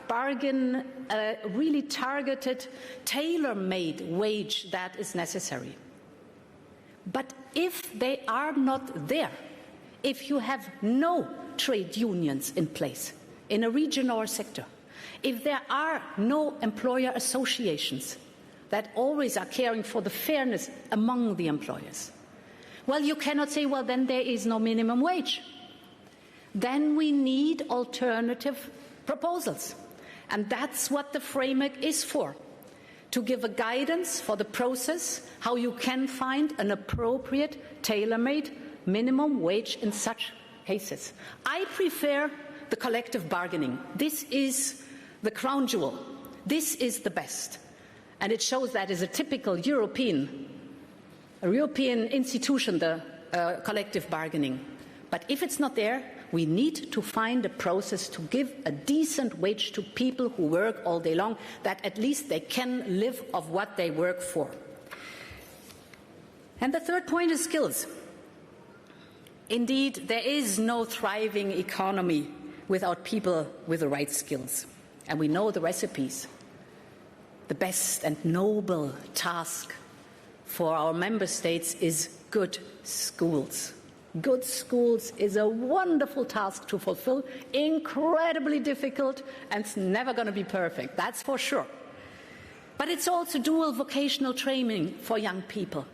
bargain a really targeted, tailor-made wage that is necessary. But if they are not there, if you have no trade unions in place in a region or sector, if there are no employer associations that always are caring for the fairness among the employers, well, you cannot say, well, then there is no minimum wage. Then we need alternative proposals. And that's what the framework is for, to give a guidance for the process, how you can find an appropriate, tailor-made minimum wage in such cases. I prefer the collective bargaining. This is the crown jewel. This is the best. And it shows that is a typical European institution, the collective bargaining. But if it's not there, we need to find a process to give a decent wage to people who work all day long, that at least they can live of what they work for. And the third point is skills. Indeed, there is no thriving economy without people with the right skills. And we know the recipes. The best and noble task for our member states is good schools. Good schools is a wonderful task to fulfill, incredibly difficult, and it's never going to be perfect, that's for sure. But it's also dual vocational training for young people,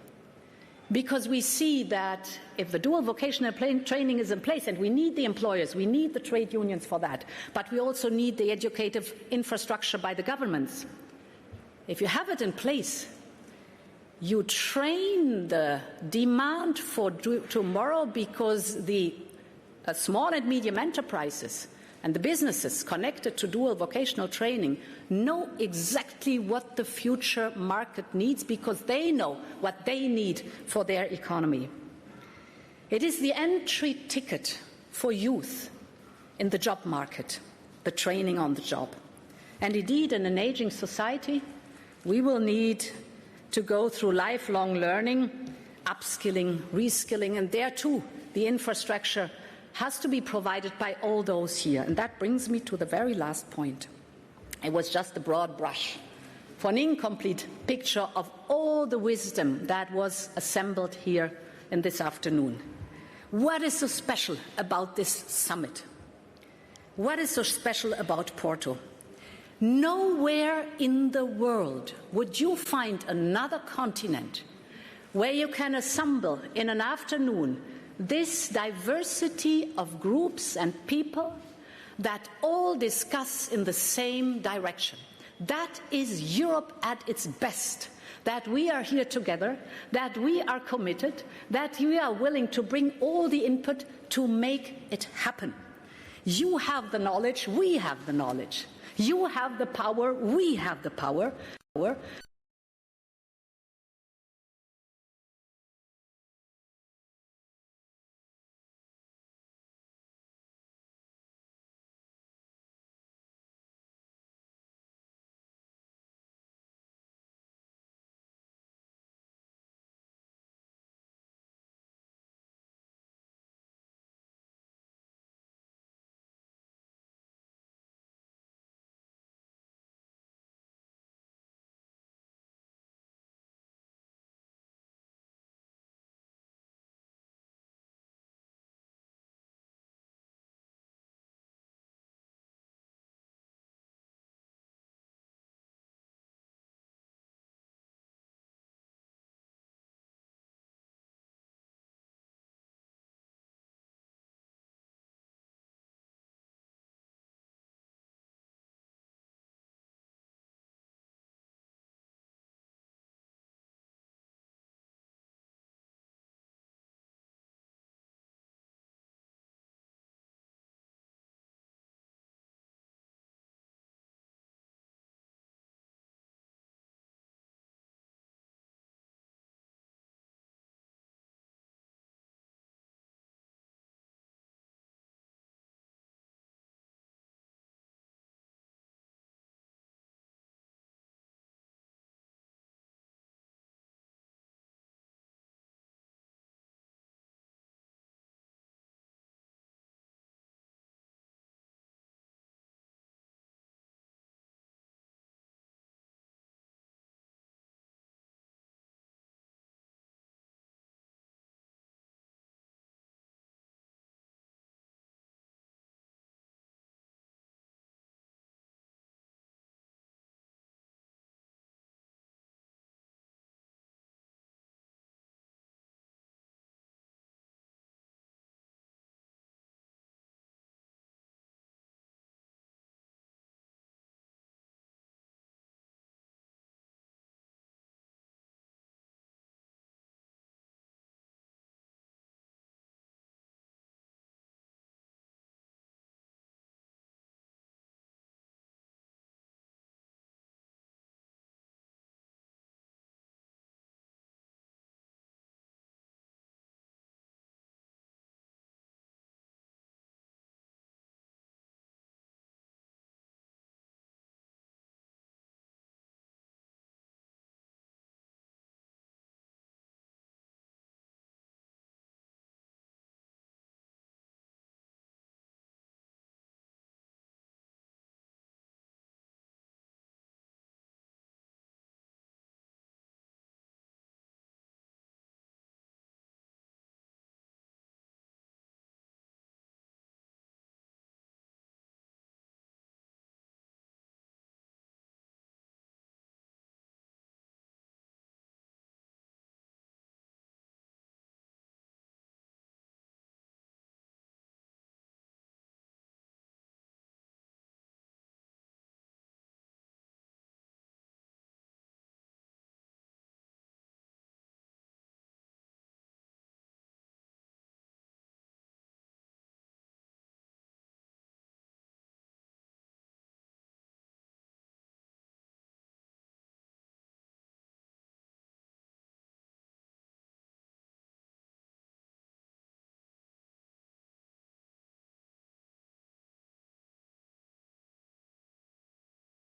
because we see that if the dual vocational training is in place, and we need the employers, we need the trade unions for that, but we also need the educative infrastructure by the governments. If you have it in place, you train the demand for tomorrow, because the small and medium enterprises and the businesses connected to dual vocational training know exactly what the future market needs, because they know what they need for their economy. It is the entry ticket for youth in the job market, the training on the job. And indeed, in an aging society, we will need to go through lifelong learning, upskilling, reskilling, and there too the infrastructure has to be provided by all those here. And that brings me to the very last point. It was just a broad brush for an incomplete picture of all the wisdom that was assembled here in this afternoon. What is so special about this summit? What is so special about Porto? Nowhere in the world would you find another continent where you can assemble in an afternoon this diversity of groups and people that all discuss in the same direction. That is Europe at its best, that we are here together, that we are committed, that we are willing to bring all the input to make it happen. You have the knowledge, we have the knowledge. You have the power, we have the power.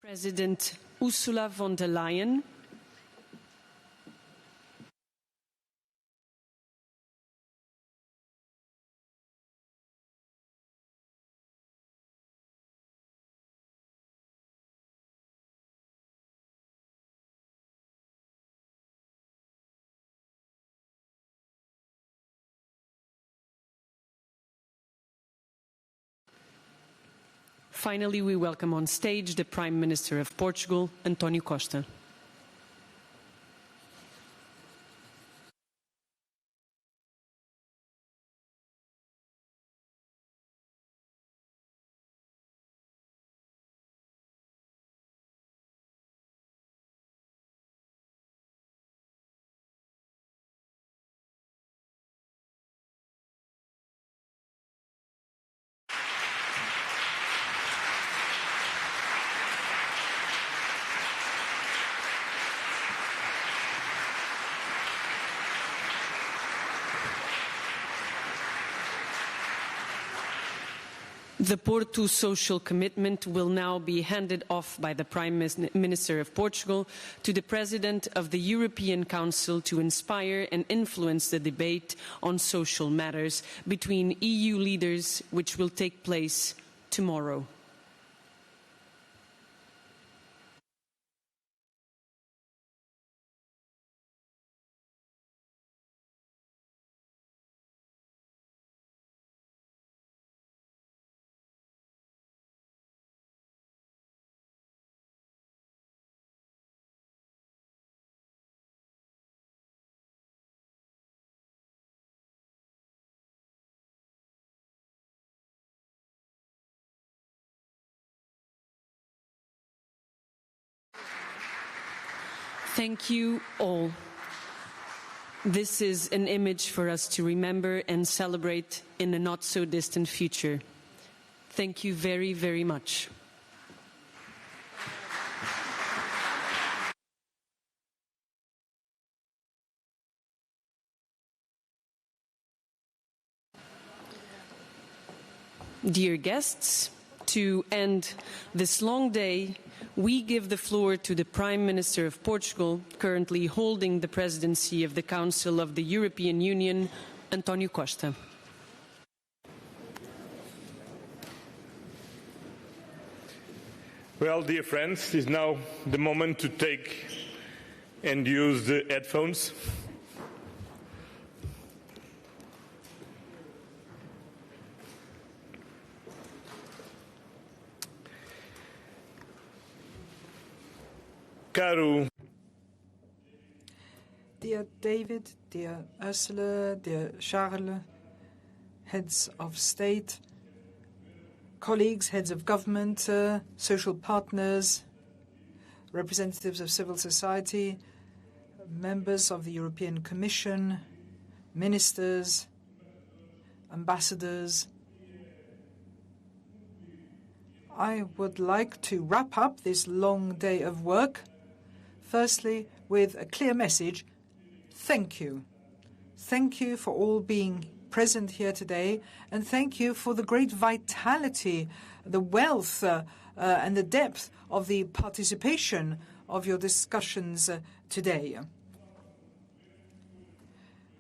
President Ursula von der Leyen, finally, we welcome on stage the Prime Minister of Portugal, António Costa. The Porto social commitment will now be handed off by the Prime Minister of Portugal to the President of the European Council to inspire and influence the debate on social matters between EU leaders, which will take place tomorrow. Thank you all. This is an image for us to remember and celebrate in a not so distant future. Thank you very, very much. Dear guests, to end this long day, we give the floor to the Prime Minister of Portugal, currently holding the presidency of the Council of the European Union, António Costa. Well, dear friends, it is now the moment to take and use the headphones. Caro. Dear David, dear Ursula, dear Charles, heads of state, colleagues, heads of government, social partners, representatives of civil society, members of the European Commission, ministers, ambassadors. I would like to wrap up this long day of work, firstly, with a clear message. Thank you. Thank you for all being present here today, and thank you for the great vitality, the wealth, and the depth of the participation of your discussions today.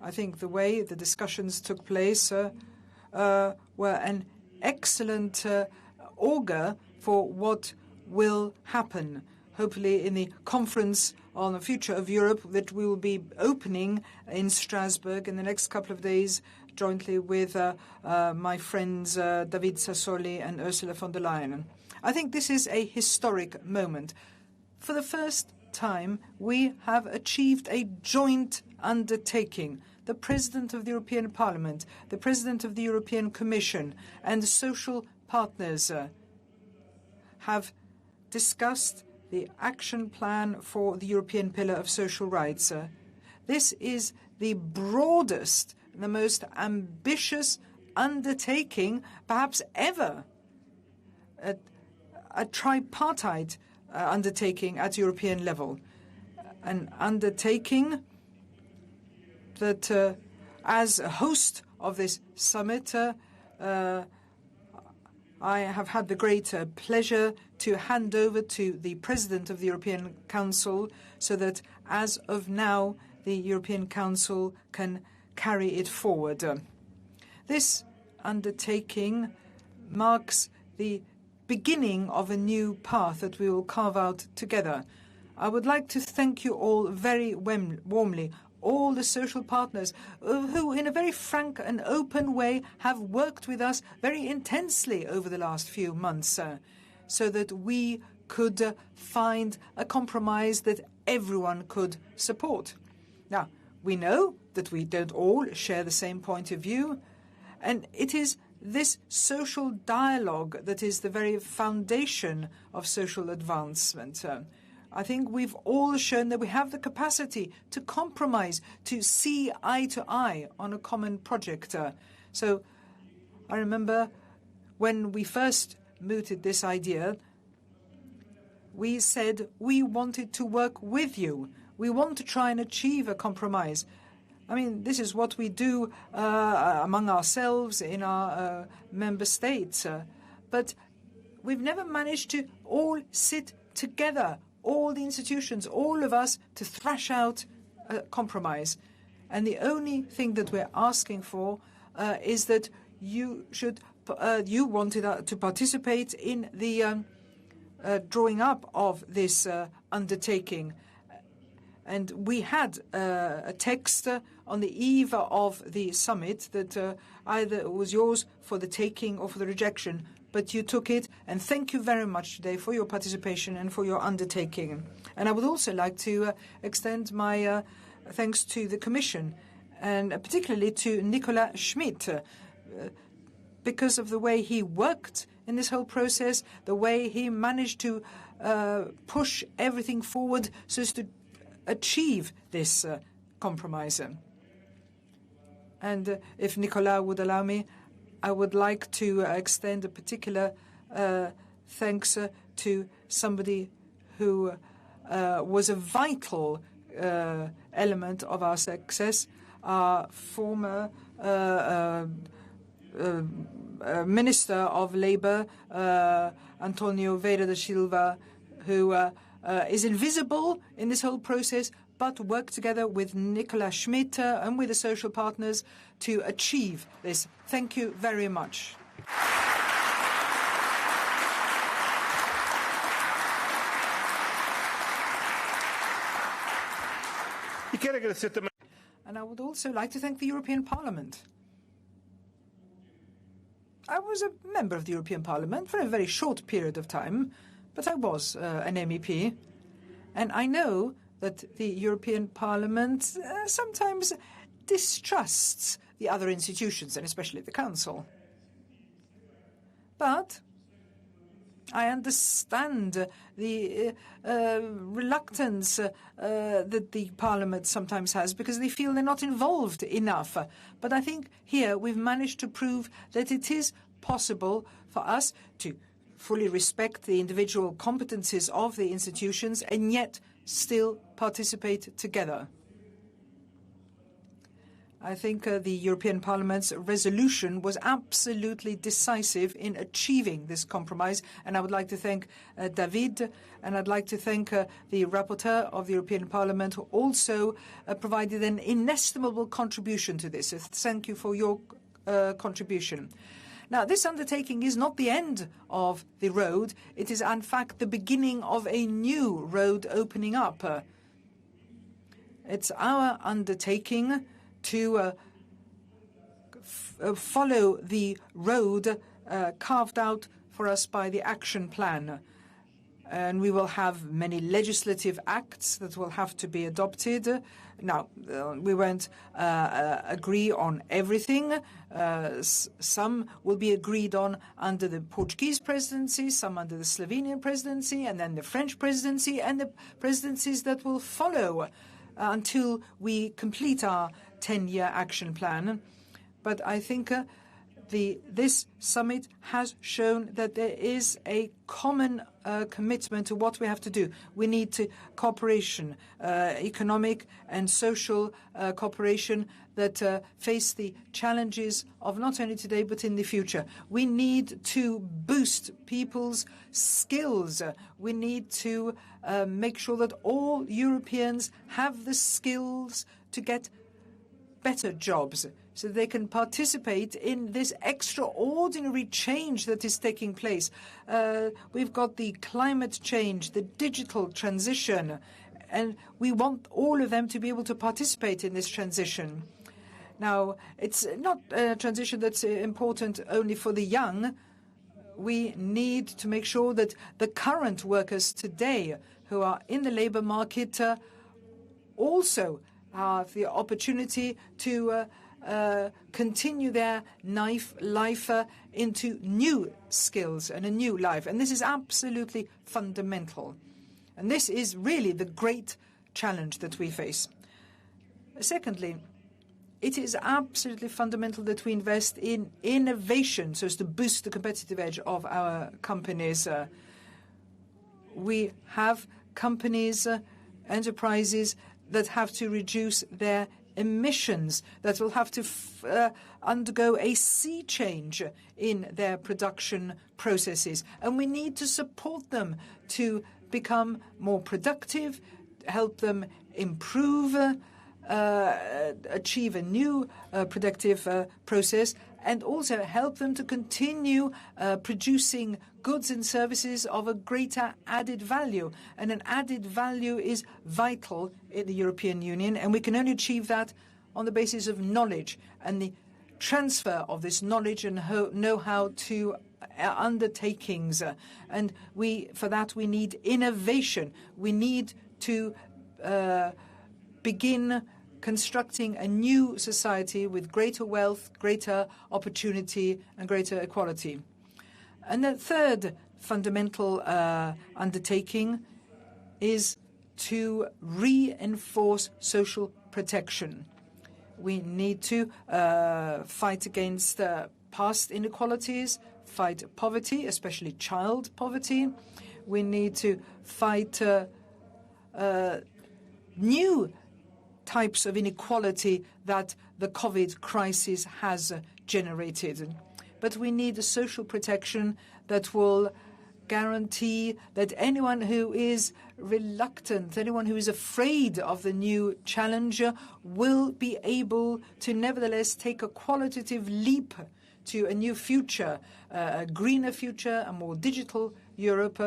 I think the way the discussions took place were an excellent augur for what will happen, hopefully in the conference on the future of Europe that we will be opening in Strasbourg in the next couple of days, jointly with my friends David Sassoli and Ursula von der Leyen. I think this is a historic moment. For the first time, we have achieved a joint undertaking. The President of the European Parliament, the President of the European Commission, and the social partners have discussed the action plan for the European Pillar of Social Rights. This is the broadest, the most ambitious undertaking perhaps ever, a tripartite undertaking at European level, an undertaking that as a host of this summit I have had the great pleasure to hand over to the President of the European Council so that as of now the European Council can carry it forward. This undertaking marks the beginning of a new path that we will carve out together. I would like to thank you all very warmly, all the social partners who in a very frank and open way have worked with us very intensely over the last few months so that we could find a compromise that everyone could support. Now, we know that we don't all share the same point of view, and it is this social dialogue that is the very foundation of social advancement. I think we've all shown that we have the capacity to compromise, to see eye to eye on a common project. So I remember when we first mooted this idea, we said we wanted to work with you. We want to try and achieve a compromise. I mean, this is what we do among ourselves in our member states. But we've never managed to all sit together, all the institutions, all of us, to thrash out a compromise. And the only thing that we're asking for is that you wanted to participate in the drawing up of this undertaking. And we had a text on the eve of the summit that either was yours for the taking or for the rejection, but you took it, and thank you very much today for your participation and for your undertaking. And I would also like to extend my thanks to the Commission, and particularly to Nicolas Schmidt, because of the way he worked in this whole process, the way he managed to push everything forward so as to achieve this compromise. And if Nicolas would allow me, I would like to extend a particular thanks to somebody who was a vital element of our success, our former Minister of Labour, Antonio Vieira da Silva, who is invisible in this whole process, but worked together with Nicolas Schmidt and with the social partners to achieve this. Thank you very much. And I would also like to thank the European Parliament. I was a member of the European Parliament for a very short period of time, but I was an MEP, and I know that the European Parliament sometimes distrusts the other institutions, and especially the Council. But I understand the reluctance that the Parliament sometimes has because they feel they're not involved enough. But I think here we've managed to prove that it is possible for us to fully respect the individual competencies of the institutions and yet still participate together. I think the European Parliament's resolution was absolutely decisive in achieving this compromise, and I would like to thank David, and I'd like to thank the rapporteur of the European Parliament, who also provided an inestimable contribution to this. So thank you for your contribution. Now, this undertaking is not the end of the road. It is, in fact, the beginning of a new road opening up. It's our undertaking to follow the road carved out for us by the action plan. And we will have many legislative acts that will have to be adopted. Now, we won't agree on everything. Some will be agreed on under the Portuguese presidency, some under the Slovenian presidency, and then the French presidency, and the presidencies that will follow until we complete our 10-year action plan. But I think This summit has shown that there is a common commitment to what we have to do. We need to cooperation, economic and social cooperation that face the challenges of not only today but in the future. We need to boost people's skills. We need to make sure that all Europeans have the skills to get better jobs, so they can participate in this extraordinary change that is taking place. We've got the climate change, the digital transition, and we want all of them to be able to participate in this transition. Now, it's not a transition that's important only for the young. We need to make sure that the current workers today who are in the labor market also have the opportunity to continue their life into new skills and a new life. And this is absolutely fundamental. And this is really the great challenge that we face. Secondly, it is absolutely fundamental that we invest in innovation so as to boost the competitive edge of our companies. We have companies, enterprises that have to reduce their emissions, that will have to undergo a sea change in their production processes. And we need to support them to become more productive, help them improve, achieve a new productive process, and also help them to continue producing goods and services of a greater added value. And an added value is vital in the European Union, and we can only achieve that on the basis of knowledge and the transfer of this knowledge and know-how to undertakings. And for that we need innovation. We need to begin constructing a new society with greater wealth, greater opportunity, and greater equality. And the third fundamental undertaking is to reinforce social protection. We need to fight against past inequalities, fight poverty, especially child poverty. We need to fight new types of inequality that the COVID crisis has generated. But we need a social protection that will guarantee that anyone who is reluctant, anyone who is afraid of the new challenge will be able to nevertheless take a qualitative leap to a new future, a greener future, a more digital Europe.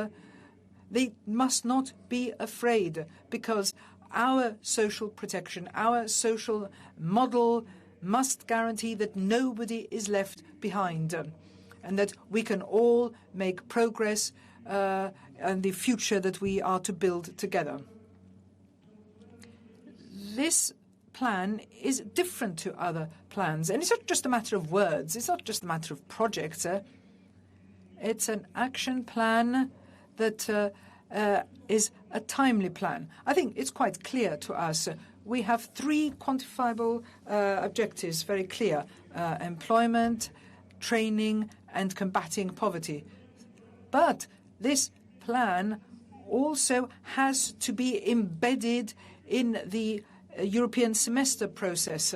They must not be afraid, because our social protection, our social model must guarantee that nobody is left behind, and that we can all make progress and the future that we are to build together. This plan is different to other plans, and it's not just a matter of words, it's not just a matter of projects. It's an action plan that is a timely plan. I think it's quite clear to us. We have three quantifiable objectives, very clear: employment, training, and combating poverty. But this plan also has to be embedded in the European semester process.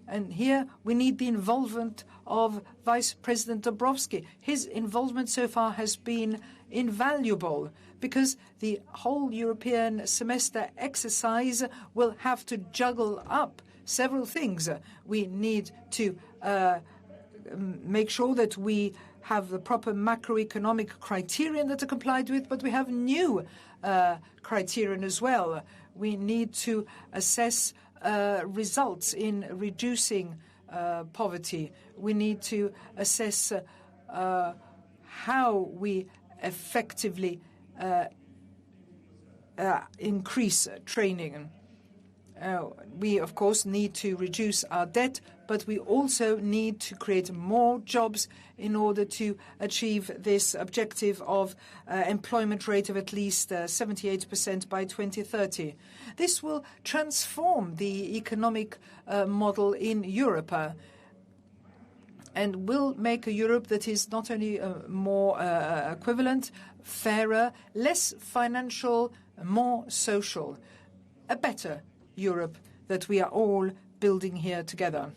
And here we need the involvement of Vice President Dombrovskis. His involvement so far has been invaluable, because the whole European semester exercise will have to juggle up several things. We need to make sure that we have the proper macroeconomic criterion that are complied with, but we have new criterion as well. We need to assess results in reducing poverty. We need to assess how we effectively increase training. We, of course, need to reduce our debt, but we also need to create more jobs in order to achieve this objective of employment rate of at least 78% by 2030. This will transform the economic model in Europe. and will make a Europe that is not only more equivalent, fairer, less financial, more social, a better Europe that we are all building here together.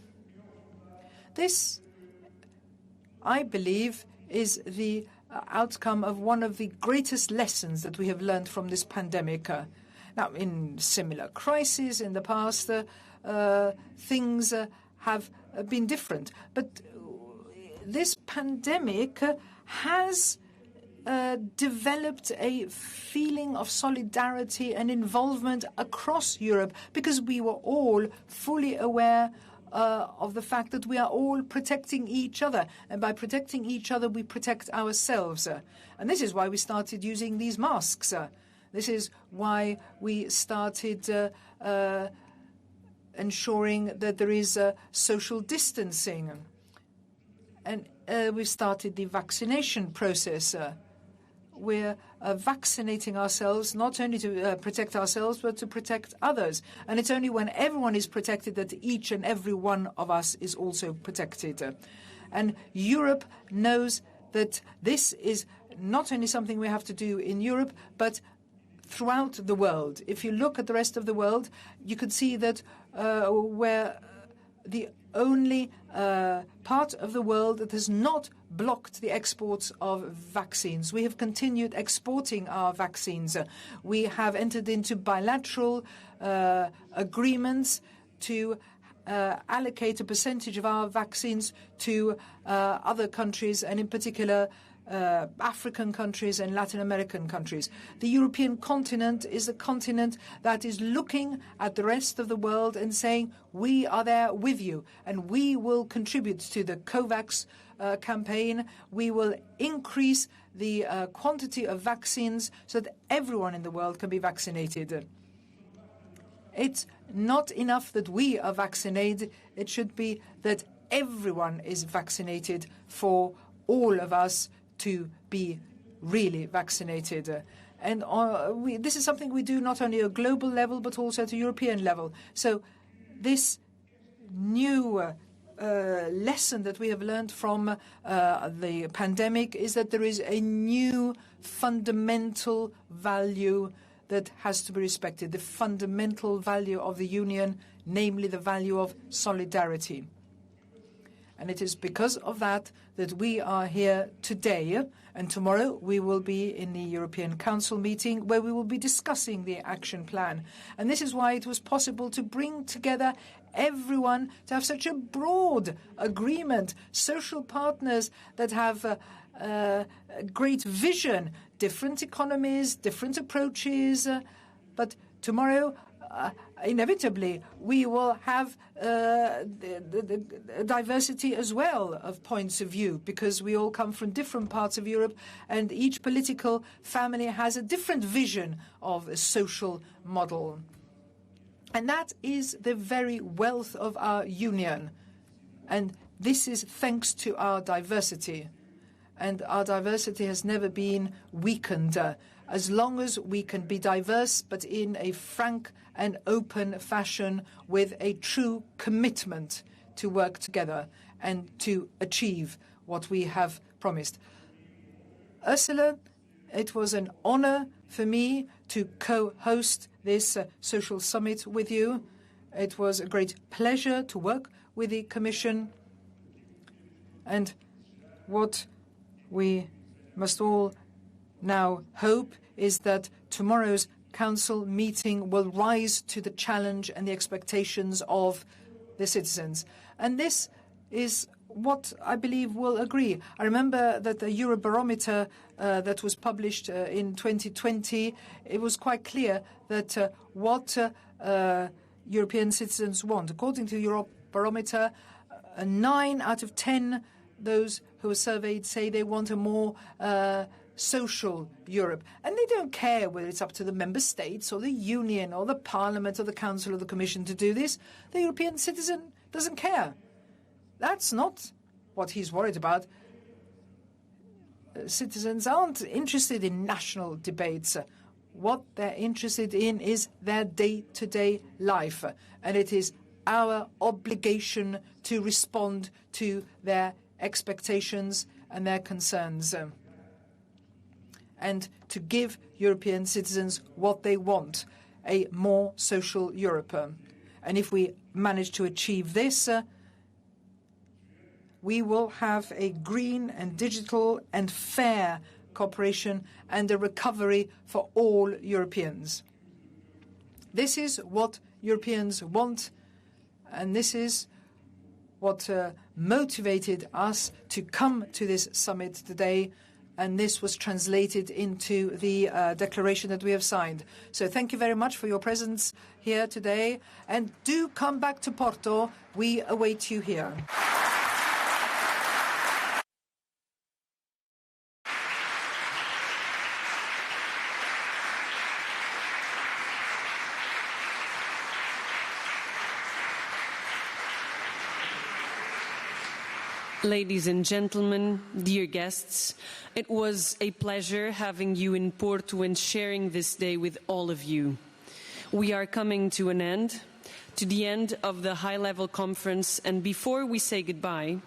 This, I believe, is the outcome of one of the greatest lessons that we have learned from this pandemic. Now, in similar crises in the past, things have been different. But this pandemic has developed a feeling of solidarity and involvement across Europe, because we were all fully aware of the fact that we are all protecting each other. And by protecting each other, we protect ourselves. And this is why we started using these masks. This is why we started ensuring that there is social distancing. And we started the vaccination process. We're vaccinating ourselves not only to protect ourselves, but to protect others. And it's only when everyone is protected that each and every one of us is also protected. And Europe knows that this is not only something we have to do in Europe, but throughout the world. If you look at the rest of the world, you could see that we're the only part of the world that has not blocked the exports of vaccines. We have continued exporting our vaccines. We have entered into bilateral agreements to allocate a percentage of our vaccines to other countries, and in particular African countries and Latin American countries. The European continent is a continent that is looking at the rest of the world and saying, we are there with you, and we will contribute to the COVAX campaign. We will increase the quantity of vaccines so that everyone in the world can be vaccinated. It's not enough that we are vaccinated. It should be that everyone is vaccinated for all of us to be really vaccinated. And this is something we do not only at a global level, but also at a European level. So this new lesson that we have learned from the pandemic is that there is a new fundamental value that has to be respected, the fundamental value of the Union, namely the value of solidarity. And it is because of that that we are here today. And tomorrow we will be in the European Council meeting where we will be discussing the action plan. And this is why it was possible to bring together everyone, to have such a broad agreement, social partners that have a great vision, different economies, different approaches. But tomorrow, inevitably, we will have the diversity as well of points of view, because we all come from different parts of Europe, and each political family has a different vision of a social model. And that is the very wealth of our Union. And this is thanks to our diversity. And our diversity has never been weakened. As long as we can be diverse, but in a frank and open fashion, with a true commitment to work together and to achieve what we have promised. Ursula, it was an honor for me to co-host this social summit with you. It was a great pleasure to work with the Commission. And what we must all now hope is that tomorrow's Council meeting will rise to the challenge and the expectations of the citizens. And this is what I believe will agree. I remember that the Eurobarometer that was published in 2020, it was quite clear that what European citizens want. According to the Eurobarometer, 9 out of 10 those who were surveyed say they want a more social Europe. And they don't care whether it's up to the member states or the Union or the Parliament or the Council or the Commission to do this. The European citizen doesn't care. That's not what he's worried about. Citizens aren't interested in national debates. What they're interested in is their day-to-day life. And it is our obligation to respond to their expectations and their concerns, and to give European citizens what they want, a more social Europe. And if we manage to achieve this, we will have a green and digital and fair cooperation and a recovery for all Europeans. This is what Europeans want, and this is what motivated us to come to this summit today, and this was translated into the declaration that we have signed. So thank you very much for your presence here today, and do come back to Porto. We await you here. Ladies and gentlemen, dear guests, it was a pleasure having you in Porto and sharing this day with all of you. We are coming to an end, to the end of the high-level conference, and before we say goodbye,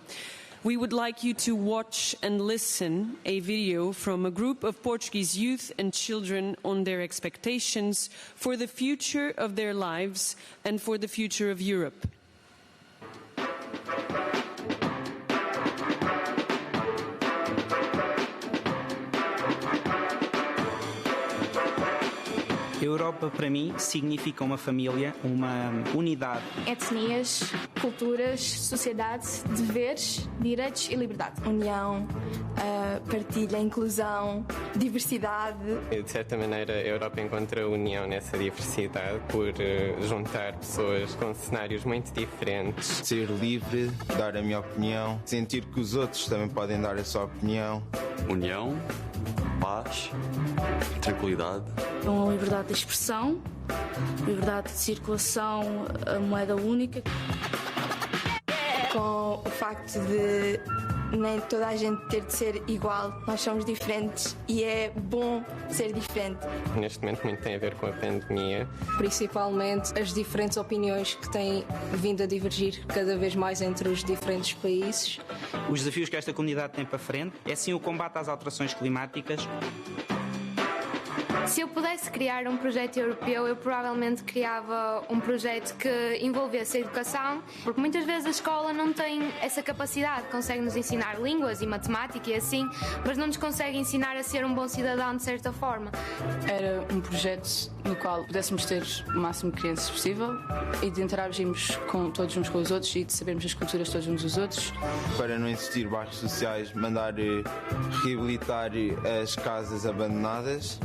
we would like you to watch and listen a video from a group of Portuguese youth and children on their expectations for the future of their lives and for the future of Europe. A Europa, para mim, significa uma família, uma unidade. Etnias, culturas, sociedade, deveres, direitos e liberdade. União, partilha, inclusão, diversidade. De certa maneira, a Europa encontra união nessa diversidade por juntar pessoas com cenários muito diferentes. Ser livre, dar a minha opinião, sentir que os outros também podem dar a sua opinião. União, paz, tranquilidade. Com a liberdade de expressão, liberdade de circulação, a moeda única. Com o facto de nem toda a gente ter de ser igual, nós somos diferentes e é bom ser diferente. Neste momento muito tem a ver com a pandemia. Principalmente as diferentes opiniões que têm vindo a divergir cada vez mais entre os diferentes países. Os desafios que esta comunidade tem para frente é sim o combate às alterações climáticas. Se eu pudesse criar um projeto europeu, eu provavelmente criava um projeto que envolvesse a educação, porque muitas vezes a escola não tem essa capacidade, consegue-nos ensinar línguas e matemática e assim, mas não nos consegue ensinar a ser um bom cidadão de certa forma. Era um projeto no qual pudéssemos ter o máximo de crianças possível e de interagirmos com todos uns com os outros e de sabermos as culturas todos uns dos outros. Para não existir bairros sociais, mandar reabilitar as casas abandonadas.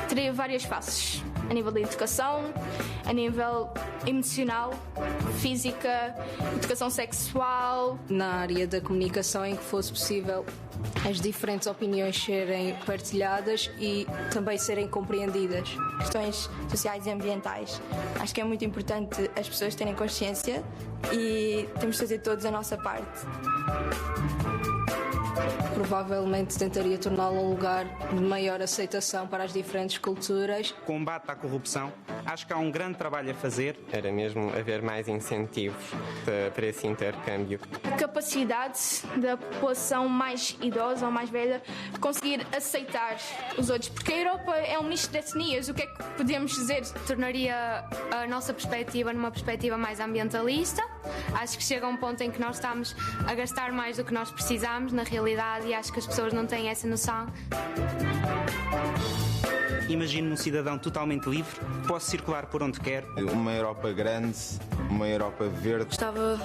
Teria várias faces, a nível da educação, a nível emocional, física, educação sexual. Na área da comunicação, em que fosse possível as diferentes opiniões serem partilhadas e também serem compreendidas. Questões sociais e ambientais. Acho que é muito importante as pessoas terem consciência e temos de fazer todos a nossa parte. Provavelmente tentaria torná-lo um lugar de maior aceitação para as diferentes culturas. Combate à corrupção. Acho que há um grande trabalho a fazer. Era mesmo haver mais incentivos para esse intercâmbio. Capacidade da população mais idosa ou mais velha conseguir aceitar os outros. Porque a Europa é um misto de etnias. O que é que podemos dizer? Tornaria a nossa perspectiva numa perspectiva mais ambientalista. Acho que chega a um ponto em que nós estamos a gastar mais do que nós precisamos, na realidade, e acho que as pessoas não têm essa noção. Imagino-me um cidadão totalmente livre, posso circular por onde quer. Uma Europa grande, uma Europa verde. Gostava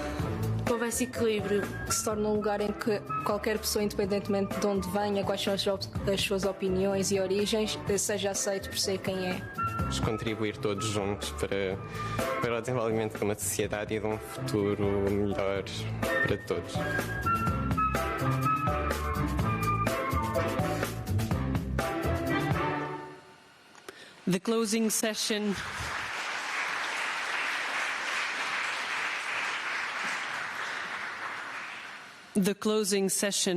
que houvesse equilíbrio, que se torne um lugar em que qualquer pessoa, independentemente de onde venha, quais são as suas opiniões e origens, seja aceito por ser quem é. Contribuir todos juntos para o desenvolvimento de uma sociedade e de um futuro melhor para todos. The closing session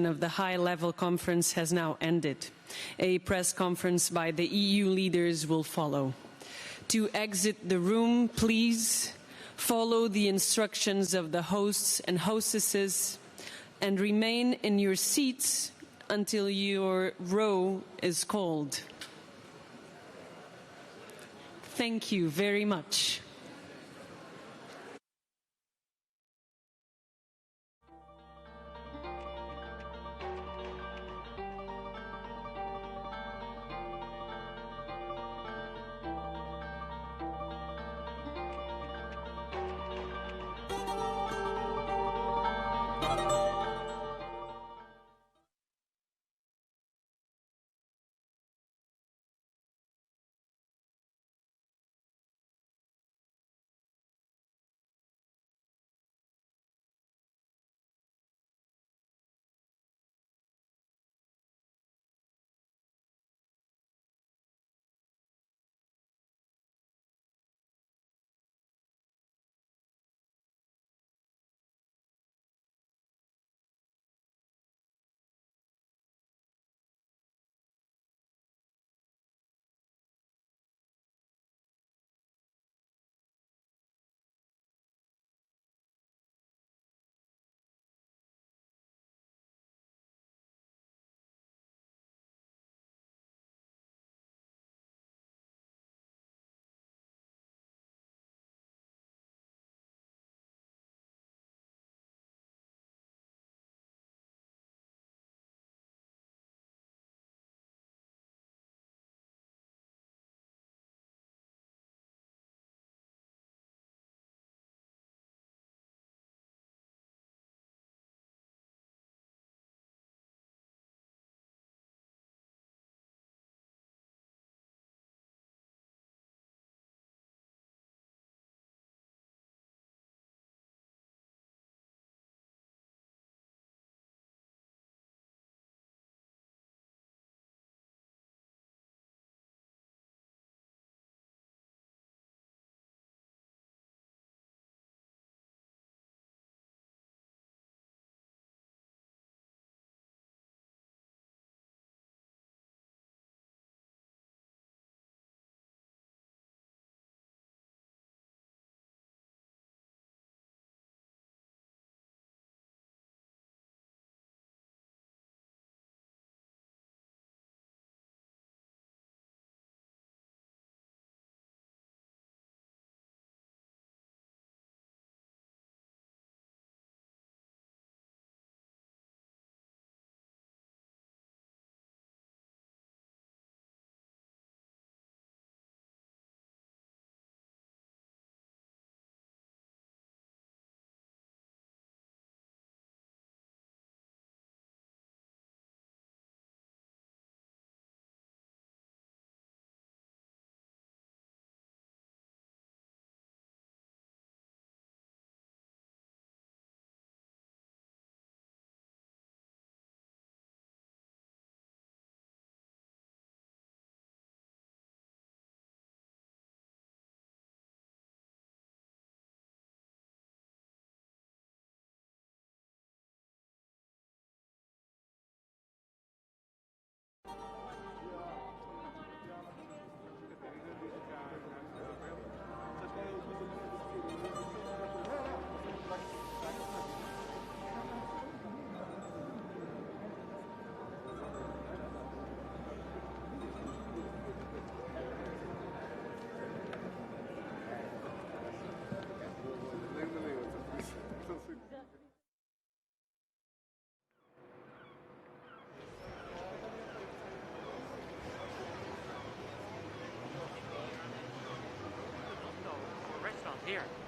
of the high-level conference has now ended. A press conference by the EU leaders will follow. To exit the room, please follow the instructions of the hosts and hostesses and remain in your seats until your row is called. Thank you very much. Restaurant here.